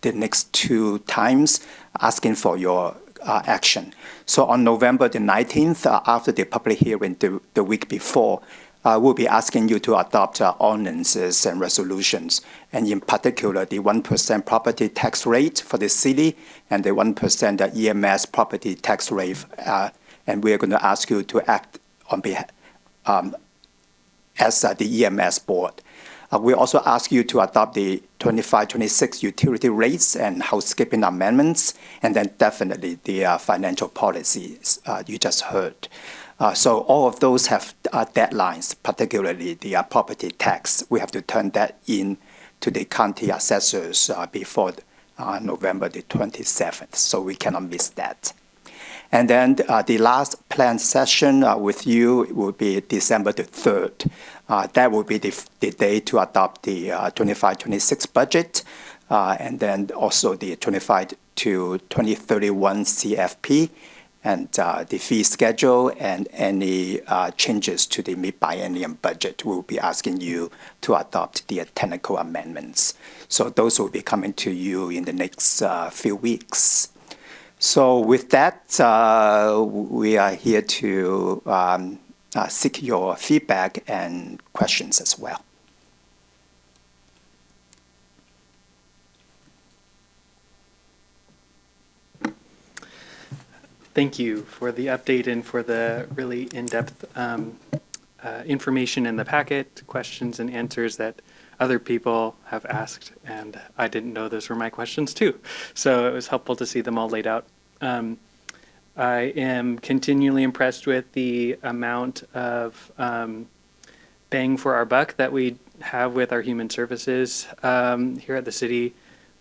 next 2 times, asking for your action. So on November the 19th, after the public hearing the week before, we'll be asking you to adopt ordinances and resolutions, and in particular, the 1% property tax rate for the city and the 1% EMS property tax rate. And we're going to ask you to act on behalf as the EMS board. We also ask you to adopt the 25-26 utility rates and housekeeping amendments, and then definitely the financial policies you just heard. So all of those have deadlines, particularly the property tax. We have to turn that in to the county assessors before November the 27th, so we cannot miss that. And then the last planned session with you will be December the 3rd. That will be the day to adopt the 25-26 budget, and then also the 25 to 2031 CFP, and the fee schedule and any changes to the mid-biennium budget. We'll be asking you to adopt the technical amendments. So those will be coming to you in the next few weeks. So with that, we are here to seek your feedback and questions as well. Thank you for the update and for the really in-depth information in the packet, questions and answers that other people have asked, and I didn't know those were my questions too. So it was helpful to see them all laid out. I am continually impressed with the amount of bang for our buck that we have with our human services here at the city,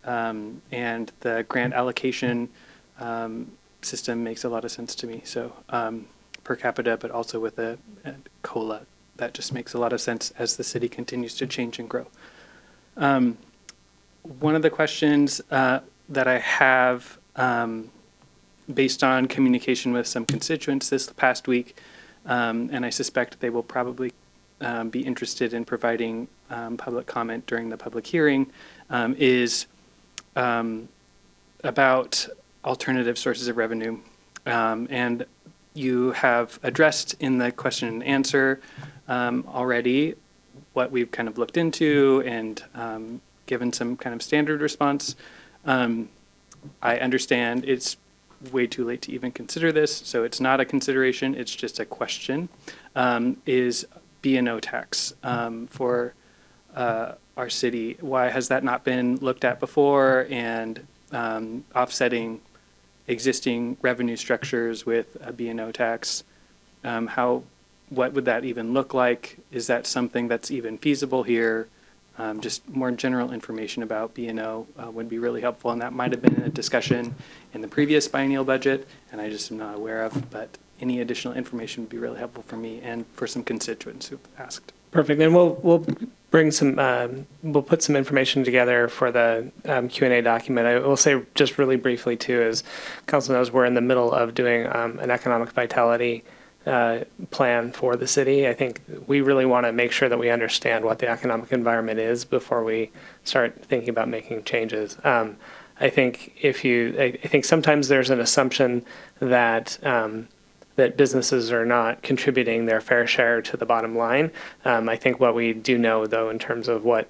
and the grant allocation system makes a lot of sense to me. So per capita, but also with a COLA, that just makes a lot of sense as the city continues to change and grow. One of the questions that I have, based on communication with some constituents this past week, and I suspect they will probably be interested in providing public comment during the public hearing, is about alternative sources of revenue. And you have addressed in the question and answer already what we've kind of looked into and given some kind of standard response. I understand it's way too late to even consider this, so it's not a consideration, it's just a question. Is B&O tax for our city, why has that not been looked at before, and offsetting existing revenue structures with a B&O tax? What would that even look like? Is that something that's even feasible here? Just more general information about B&O would be really helpful, and that might have been a discussion in the previous biennial budget, and I just am not aware of, but any additional information would be really helpful for me and for some constituents who've asked. Perfect. And we'll bring some, we'll put some information together for the Q&A document. I will say just really briefly too, as Council knows, we're in the middle of doing an economic vitality plan for the city. I think we really want to make sure that we understand what the economic environment is before we start thinking about making changes. I think sometimes there's an assumption that that businesses are not contributing their fair share to the bottom line. I think what we do know, though, in terms of what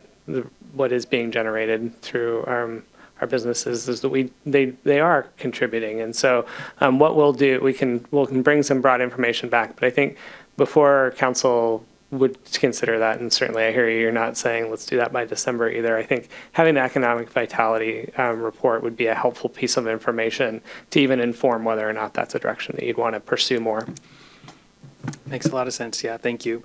is being generated through our businesses is that they are contributing. And so what we'll do, we can bring some broad information back, but I think before council would consider that, and certainly I hear you're not saying let's do that by December either. I think having the economic vitality report would be a helpful piece of information to even inform whether or not that's a direction that you'd want to pursue more. Makes a lot of sense. Yeah, thank you.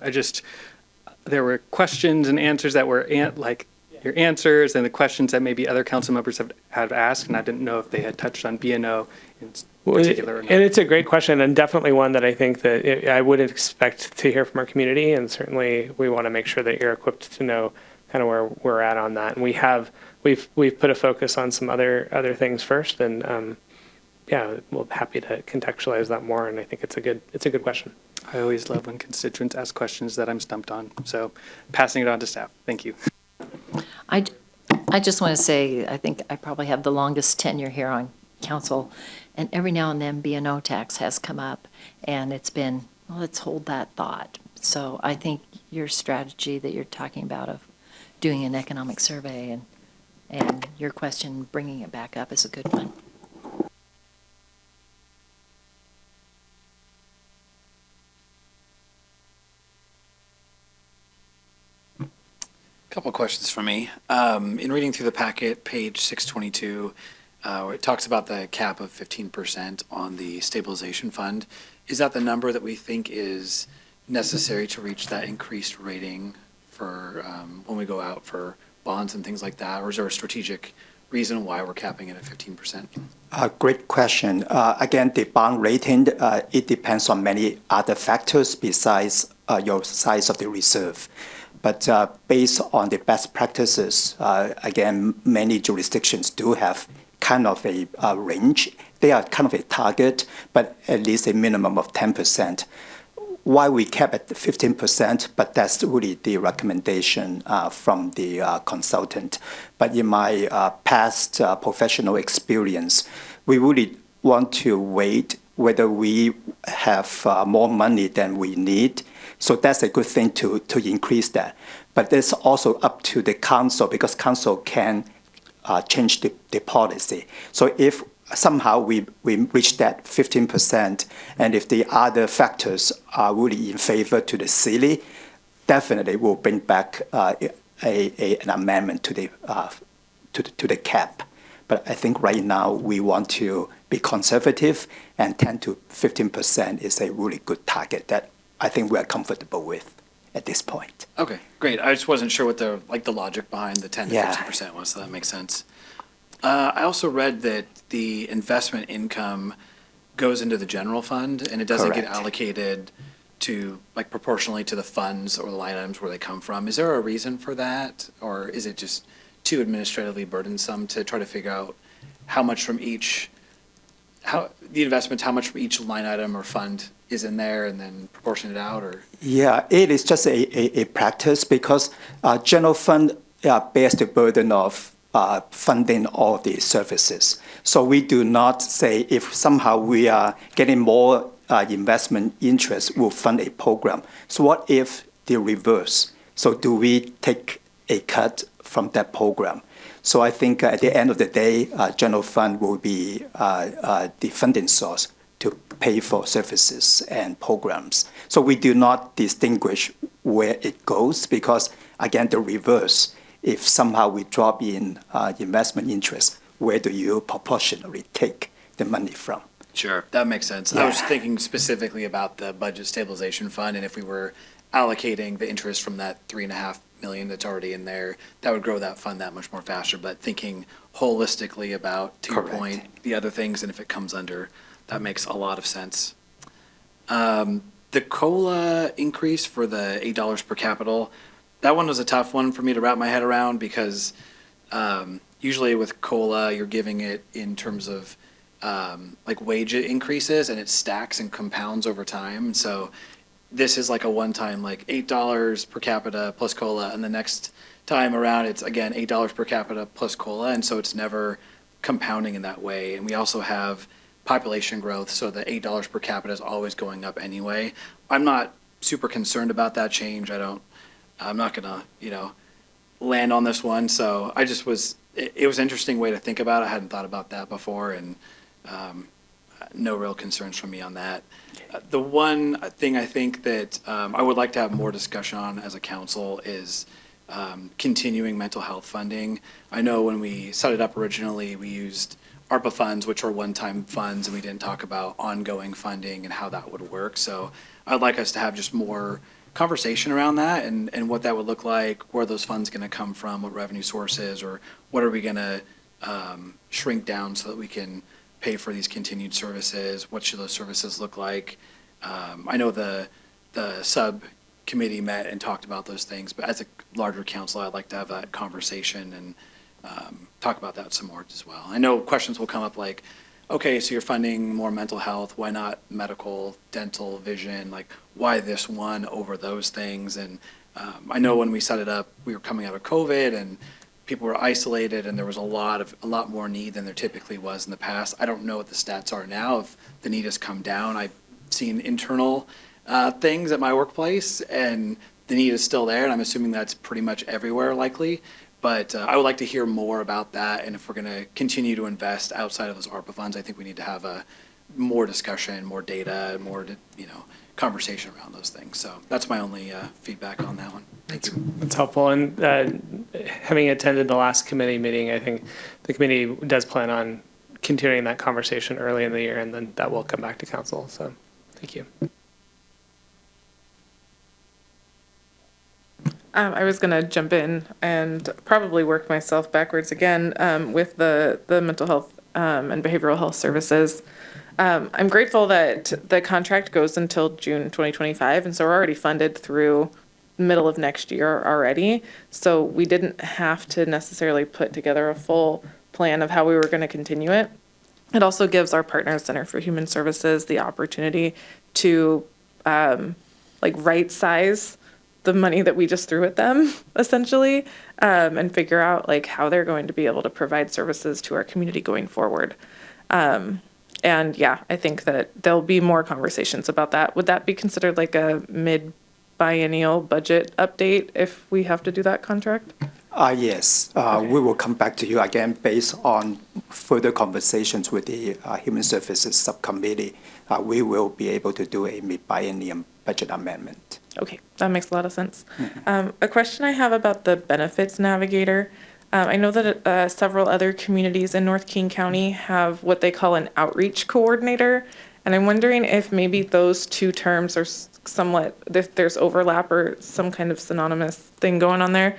There were questions and answers that were your answers and the questions that maybe other council members have asked, and I didn't know if they had touched on B&O in particular or not. And it's a great question, and definitely one that I think that I would expect to hear from our community, and certainly we want to make sure that you're equipped to know kind of where we're at on that. And we've put a focus on some other things first, and we're happy to contextualize that more, and I think it's a good question. I always love when constituents ask questions that I'm stumped on. So passing it on to staff. Thank you. I just want to say, I think I probably have the longest tenure here on council, and every now and then B&O tax has come up, and it's been, well, let's hold that thought. So I think your strategy that you're talking about of doing an economic survey and your question bringing it back up is a good one. Couple questions for me. In reading through the packet, page 622, where it talks about the cap of 15% on the stabilization fund. Is that the number that we think is necessary to reach that increased rating for when we go out for bonds and things like that? Or is there a strategic reason why we're capping it at 15%? Great question. Again, the bond rating, it depends on many other factors besides your size of the reserve. But based on the best practices, again, many jurisdictions do have kind of a range. They are kind of a target, but at least a minimum of 10%. Why we kept at 15%, but that's really the recommendation from the consultant. But in my past professional experience, we really want to wait whether we have more money than we need. So that's a good thing to increase that. But it's also up to the council, because council can change the policy. So if somehow we reach that 15%, and if the other factors are really in favor to the city, definitely we'll bring back an amendment to the cap. But I think right now we want to be conservative, and 10 to 15% is a really good target that I think we are comfortable with at this point. Okay, great. I just wasn't sure what the logic behind the 10 to 15% was, so that makes sense. I also read that the investment income goes into the general fund, and it doesn't get allocated to proportionally to the funds or the line items where they come from. Is there a reason for that, or is it just too administratively burdensome to try to figure out how much from each line item or fund is in there and then proportion it out? Or yeah, it is just a practice, because general fund bears the burden of funding all the services. So we do not say if somehow we are getting more investment interest, we'll fund a program. So what if the reverse? So do we take a cut from that program? So I think at the end of the day, general fund will be the funding source to pay for services and programs. So we do not distinguish where it goes, because again, the reverse, if somehow we drop in investment interest, where do you proportionally take the money from? Sure, that makes sense. Yeah. I was thinking specifically about the budget stabilization fund, and if we were allocating the interest from that $3.5 million that's already in there, that would grow that fund that much more faster. But thinking holistically about, to your point, the other things, and if it comes under, that makes a lot of sense. The COLA increase for the $8 per capita, that one was a tough one for me to wrap my head around, because usually with COLA, you're giving it in terms of wage increases, and it stacks and compounds over time. So this is like a one-time $8 per capita plus COLA, and the next time around it's again $8 per capita plus COLA, and so it's never compounding in that way. And we also have population growth, so the $8 per capita is always going up anyway. I'm not super concerned about that change. I'm not gonna, land on this one. So I just it was an interesting way to think about it. I hadn't thought about that before, and no real concerns from me on that. The one thing I think that I would like to have more discussion on as a council is continuing mental health funding. I know when we set it up originally, we used ARPA funds, which are one-time funds, and we didn't talk about ongoing funding and how that would work. So I'd like us to have just more conversation around that and what that would look like, where those funds going to come from, what revenue sources, or what are we going to shrink down so that we can pay for these continued services? What should those services look like? I know the subcommittee met and talked about those things, but as a larger council, I'd like to have that conversation and talk about that some more as well. I know questions will come up like, okay, so you're funding more mental health, why not medical, dental, vision? Like, why this one over those things? And I know when we set it up, we were coming out of COVID and people were isolated and there was a lot more need than there typically was in the past. I don't know what the stats are now, if the need has come down. I've seen internal things at my workplace and the need is still there, and I'm assuming that's pretty much everywhere likely. But I would like to hear more about that, and if we're going to continue to invest outside of those ARPA funds, I think we need to have more discussion, more data, more conversation around those things. So that's my only feedback on that one. Thank you. That's helpful. And having attended the last committee meeting, I think the committee does plan on continuing that conversation early in the year, and then that will come back to council. So thank you. I was going to jump in and probably work myself backwards again with the mental health and behavioral health services. I'm grateful that the contract goes until June 2025, and so we're already funded through middle of next year already. So we didn't have to necessarily put together a full plan of how we were going to continue it. It also gives our partner, Center for Human Services, the opportunity to right size the money that we just threw at them, essentially, and figure out how they're going to be able to provide services to our community going forward. And yeah, I think that there'll be more conversations about that. Would that be considered like a mid-biennial budget update if we have to do that contract? Yes, we will come back to you again based on further conversations with the Human Services Subcommittee. We will be able to do a mid-biennial budget amendment. Okay, that makes a lot of sense. A question I have about the benefits navigator. I know that several other communities in North King County have what they call an outreach coordinator, and I'm wondering if maybe those two terms are somewhat, if there's overlap or some kind of synonymous thing going on there.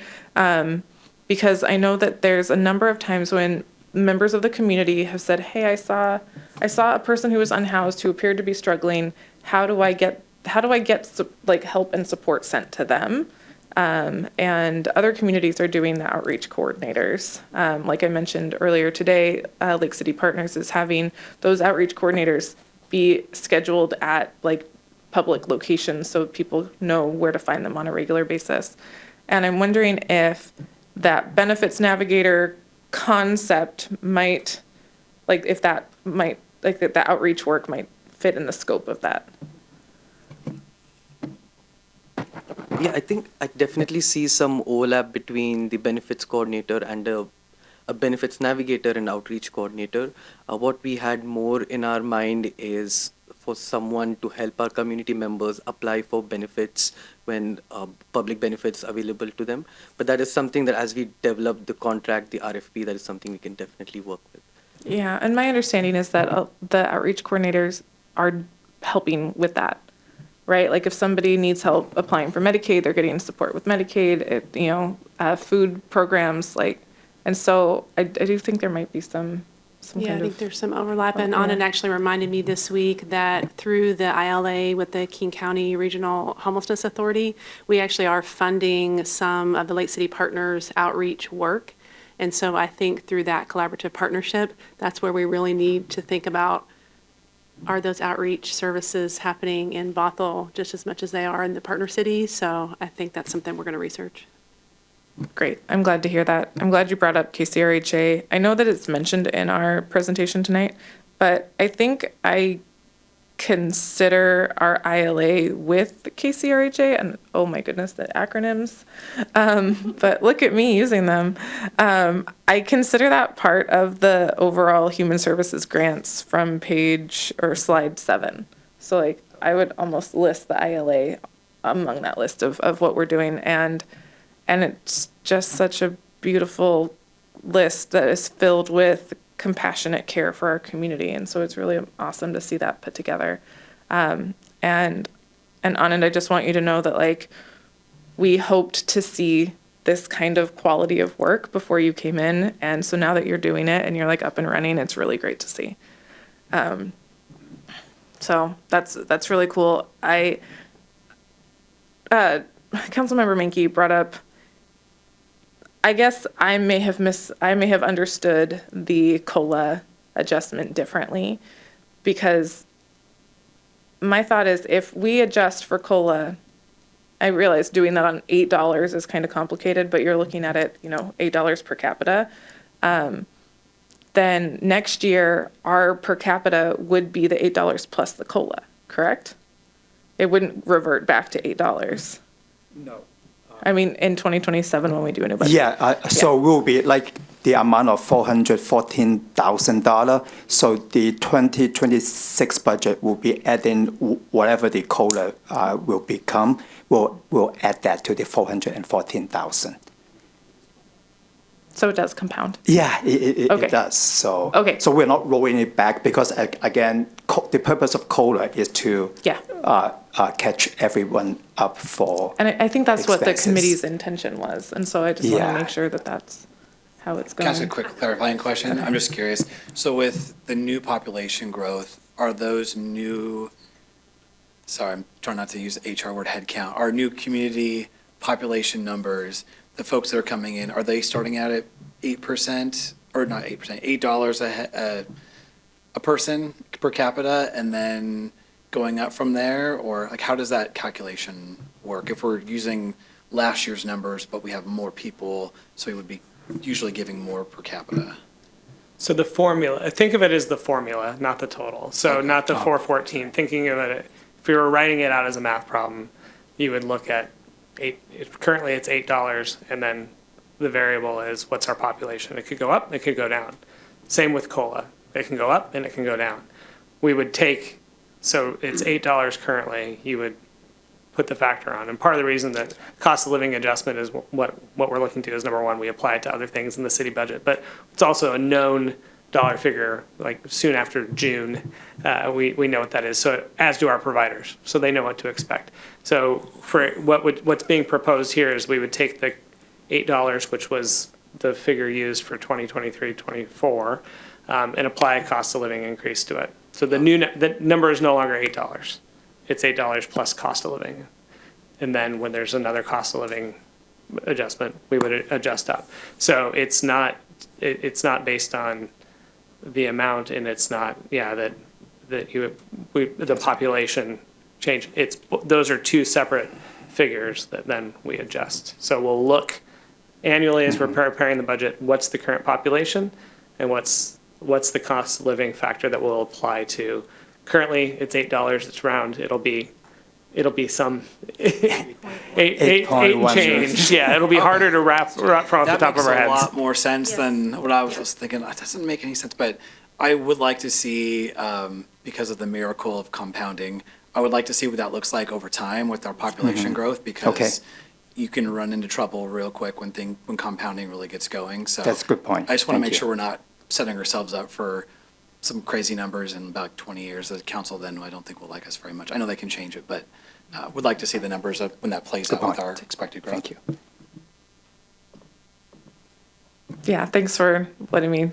Because I know that there's a number of times when members of the community have said, hey, I saw a person who was unhoused who appeared to be struggling. How do I get help and support sent to them? And other communities are doing the outreach coordinators. Like I mentioned earlier today, Lake City Partners is having those outreach coordinators be scheduled at public locations so people know where to find them on a regular basis. And I'm wondering if that benefits navigator concept might, that outreach work might fit in the scope of that. Yeah, I think I definitely see some overlap between the benefits coordinator and a benefits navigator and outreach coordinator. What we had more in our mind is for someone to help our community members apply for benefits when public benefits available to them. But that is something that as we develop the contract, the RFP, that is something we can definitely work with. Yeah, and my understanding is that the outreach coordinators are helping with that. Right, like if somebody needs help applying for Medicaid, they're getting support with Medicaid, food programs, and so I do think there might be some Yeah, kind I think there's some overlap, and Anand actually reminded me this week that through the ILA with the King County Regional Homelessness Authority, we actually are funding some of the Lake City Partners outreach work, and so I think through that collaborative partnership, that's where we really need to think about, are those outreach services happening in Bothell just as much as they are in the partner cities? So I think that's something we're going to research. Great. I'm glad to hear that. I'm glad you brought up KCRHA. I know that it's mentioned in our presentation tonight, but I think I consider our ILA with KCRHA, and oh my goodness, the acronyms, but look at me using them. I consider that part of the overall human services grants from page or slide 7. So like I would almost list the ILA among that list of what we're doing, and it's just such a beautiful list that is filled with compassionate care for our community, and so it's really awesome to see that put together. And on it, I just want you to know that like we hoped to see this kind of quality of work before you came in, and so now that you're doing it and you're like up and running, it's really great to see. So that's really cool. Councilmember Menke brought up, I guess I may have understood the COLA adjustment differently, because my thought is if we adjust for COLA, I realize doing that on $8 is kind of complicated, but you're looking at it, $8 per capita. Then next year, our per capita would be the $8 plus the COLA, correct? It wouldn't revert back to $8. No. I mean, in 2027 when we do a new budget. So we'll be like the amount of $414,000. So the 2026 budget will be adding whatever the COLA will become. We'll add that to the 414,000. So it does compound. Yeah, it does. So so we're not rolling it back because again, the purpose of COLA is to catch everyone up for. And I think that's expenses. what the committee's intention was, and so I just want to make sure that that's how it's going. Can I ask a quick clarifying question? I'm just curious. So with the new population growth, are those new? Sorry, I'm trying not to use the HR word, head count. Are new community population numbers? The folks that are coming in, are they starting out at 8%, or not 8%, $8 a person per capita, and then going up from there? Or like, how does that calculation work? If we're using last year's numbers, but we have more people, so we would be usually giving more per capita. So the formula, think of it as the formula, not the total. So not the 414. Thinking of it, if you were writing it out as a math problem, you would look at currently it's $8, and then the variable is what's our population. It could go up, it could go down. Same with COLA. It can go up and it can go down. We would take, so it's $8 currently, you would put the factor on. And part of the reason that cost of living adjustment is what we're looking to is, number one, we apply it to other things in the city budget, but it's also a known dollar figure, like soon after June, we know what that is. So as do our providers, so they know what to expect. So for what's being proposed here is we would take the $8, which was the figure used for 2023-24, and apply a cost of living increase to it. So the number is no longer $8. It's $8 plus cost of living. And then when there's another cost of living adjustment, we would adjust up. So it's not based on the amount, and it's not the population change. Those are two separate figures that then we adjust. So we'll look annually as we're preparing the budget, what's the current population and what's the cost of living factor that will apply to. Currently it's $8, it's round, it'll be some eight and change. Yeah, it'll be harder to wrap from off the top of our heads. That makes a lot more sense than what I was thinking. That doesn't make any sense, but I would like to see, because of the miracle of compounding, I would like to see what that looks like over time with our population growth, because you can run into trouble real quick when compounding really gets going. So that's a good point. I just want to make sure we're not setting ourselves up for some crazy numbers in about 20 years. The council then I don't think will like us very much. I know they can change it, but would like to see the numbers of when that plays out with our expected growth. Thank you. Yeah, thanks for letting me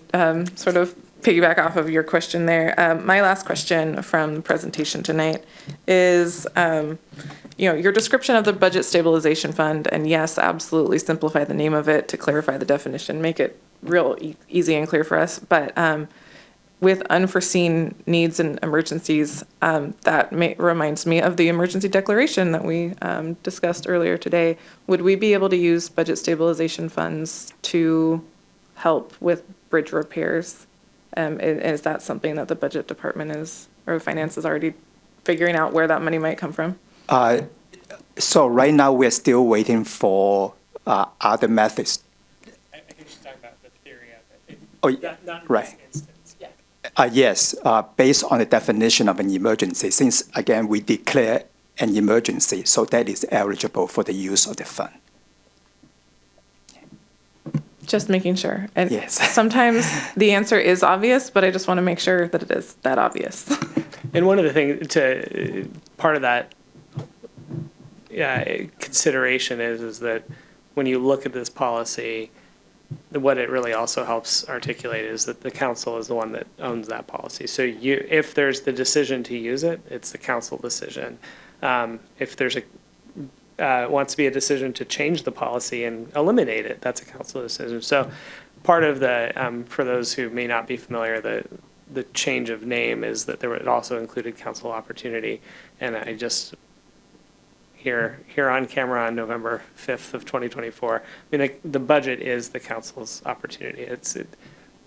sort of piggyback off of your question there. My last question from the presentation tonight is, your description of the Budget Stabilization Fund, and yes, absolutely simplify the name of it to clarify the definition, make it real easy and clear for us. But with unforeseen needs and emergencies, that reminds me of the emergency declaration that we discussed earlier today. Would we be able to use budget stabilization funds to help with bridge repairs Is that something that the budget department or finance is already figuring out where that money might come from? So right now, we're still waiting for other methods. I think she's talking about the theory of it. Oh, Not in right. this instance. Yeah. Yes, based on the definition of an emergency, since, again, we declare an emergency, so that is eligible for the use of the fund. Just making sure. And Yes. sometimes the answer is obvious, but I just want to make sure that it is that obvious. And one of the things part of that consideration is that when you look at this policy, what it really also helps articulate is that the council is the one that owns that policy. So if there's the decision to use it, it's the council decision. If there's wants to be a decision to change the policy and eliminate it, that's a council decision. So part of the, for those who may not be familiar, the change of name is that it also included council opportunity. And I just, here on camera on November 5th of 2024, I mean, the budget is the council's opportunity.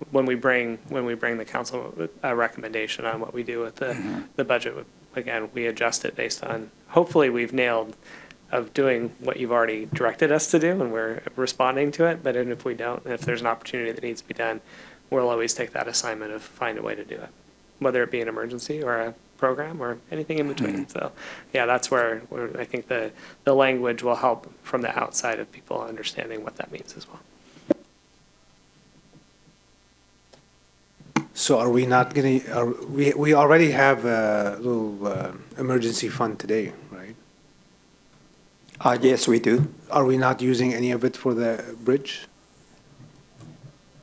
When we bring the council a recommendation on what we do with the budget, again, we adjust it based on, hopefully we've nailed of doing what you've already directed us to do and we're responding to it. But if we don't, if there's an opportunity that needs to be done, we'll always take that assignment of find a way to do it, whether it be an emergency or a program or anything in between. So yeah, that's where I think the language will help from the outside of people understanding what that means as well. So are we not going to, we already have a little emergency fund today, right? Yes, we do. Are we not using any of it for the bridge?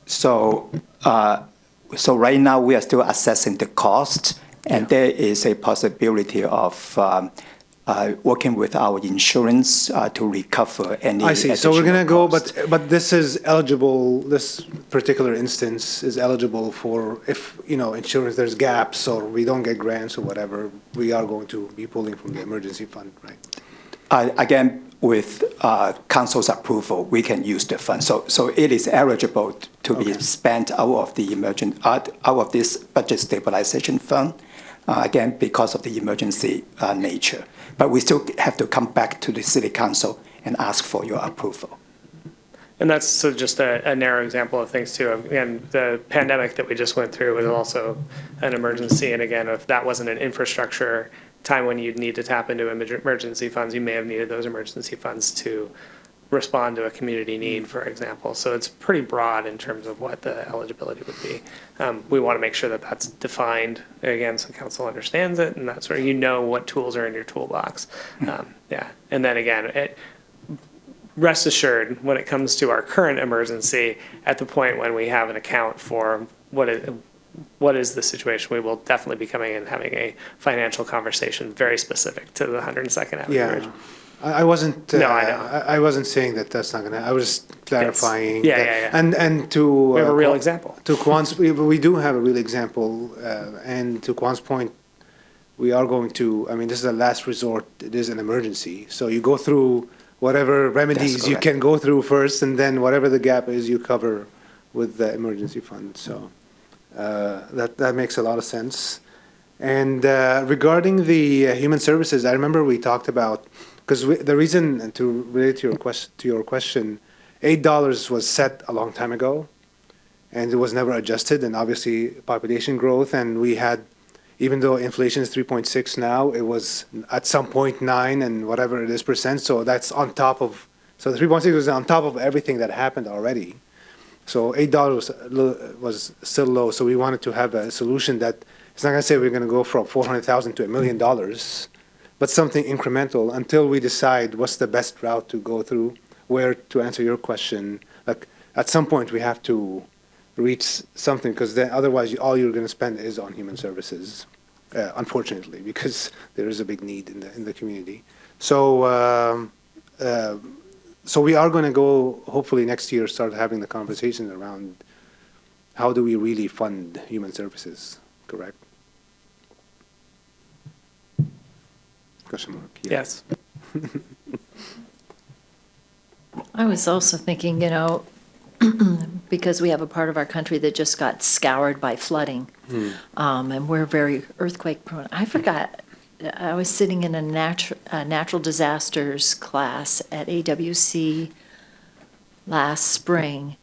So right now, we are still assessing the cost, and there is a possibility of working with our insurance to recover any. I see. So we're going to go, cost. but this is eligible, this particular instance is eligible for if, insurance, there's gaps or we don't get grants or whatever, we are going to be pulling from the emergency fund, right? Again, with council's approval, we can use the fund. So it is eligible to be spent out of this budget stabilization fund, again, because of the emergency nature. But we still have to come back to the city council and ask for your approval. And that's just a narrow example of things too. Again, the pandemic that we just went through was also an emergency. And again, if that wasn't an infrastructure time when you'd need to tap into emergency funds, you may have needed those emergency funds to respond to a community need, for example. So it's pretty broad in terms of what the eligibility would be. We want to make sure that that's defined, again, so council understands it, and that's where what tools are in your toolbox. And then again, rest assured, when it comes to our current emergency, at the point when we have an account for what is the situation, we will definitely be coming and having a financial conversation very specific to the 102nd Avenue Bridge. I wasn't. No, I know. I wasn't saying that that's not gonna. I was just clarifying. Yeah. And to We have a real example. To Kwan's, we do have a real example, and to Kwan's point, we are going to. I mean, this is a last resort. It is an emergency, so you go through whatever remedies you can go through first, and then whatever the gap is, you cover with the emergency fund. So that makes a lot of sense. And regarding the human services, I remember we talked about. Because the reason, to relate to your question, $8 was set a long time ago, and it was never adjusted. And obviously, population growth, and we had, even though inflation is 3.6 now, it was at some point 9 and whatever it is percent. So that's on top of. So the 3.6 was on top of everything that happened already. So $8 was still low. So we wanted to have a solution that it's not going to say we're going to go from $400,000 to $1 million. But something incremental until we decide what's the best route to go through, where, to answer your question, like at some point we have to reach something, because then otherwise all you're going to spend is on human services, unfortunately, because there is a big need in the community. So so we are going to go, hopefully next year, start having the conversation around how do we really fund human services, correct? Question mark. Yes. I was also thinking, because we have a part of our country that just got scoured by flooding. And we're very earthquake prone. I forgot, I was sitting in a natural disasters class at AWC last spring,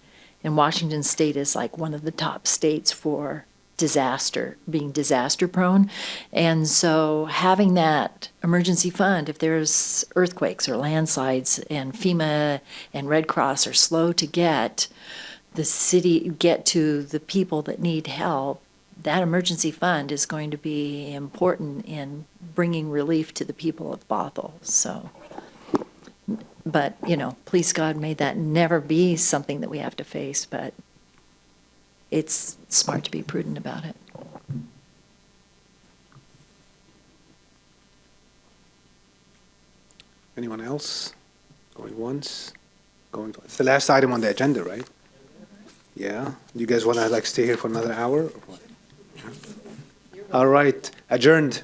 and Washington State is like one of the top states for being disaster prone. And so having that emergency fund, if there's earthquakes or landslides and FEMA and Red Cross are slow to get to the people that need help, that emergency fund is going to be important in bringing relief to the people of Bothell. So, but, please God, may that never be something that we have to face, but it's smart to be prudent about it. Anyone else? Going once? Going twice? It's the last item on the agenda, right? Yeah. Do you guys want to stay here for another hour? Or what? All right. Adjourned.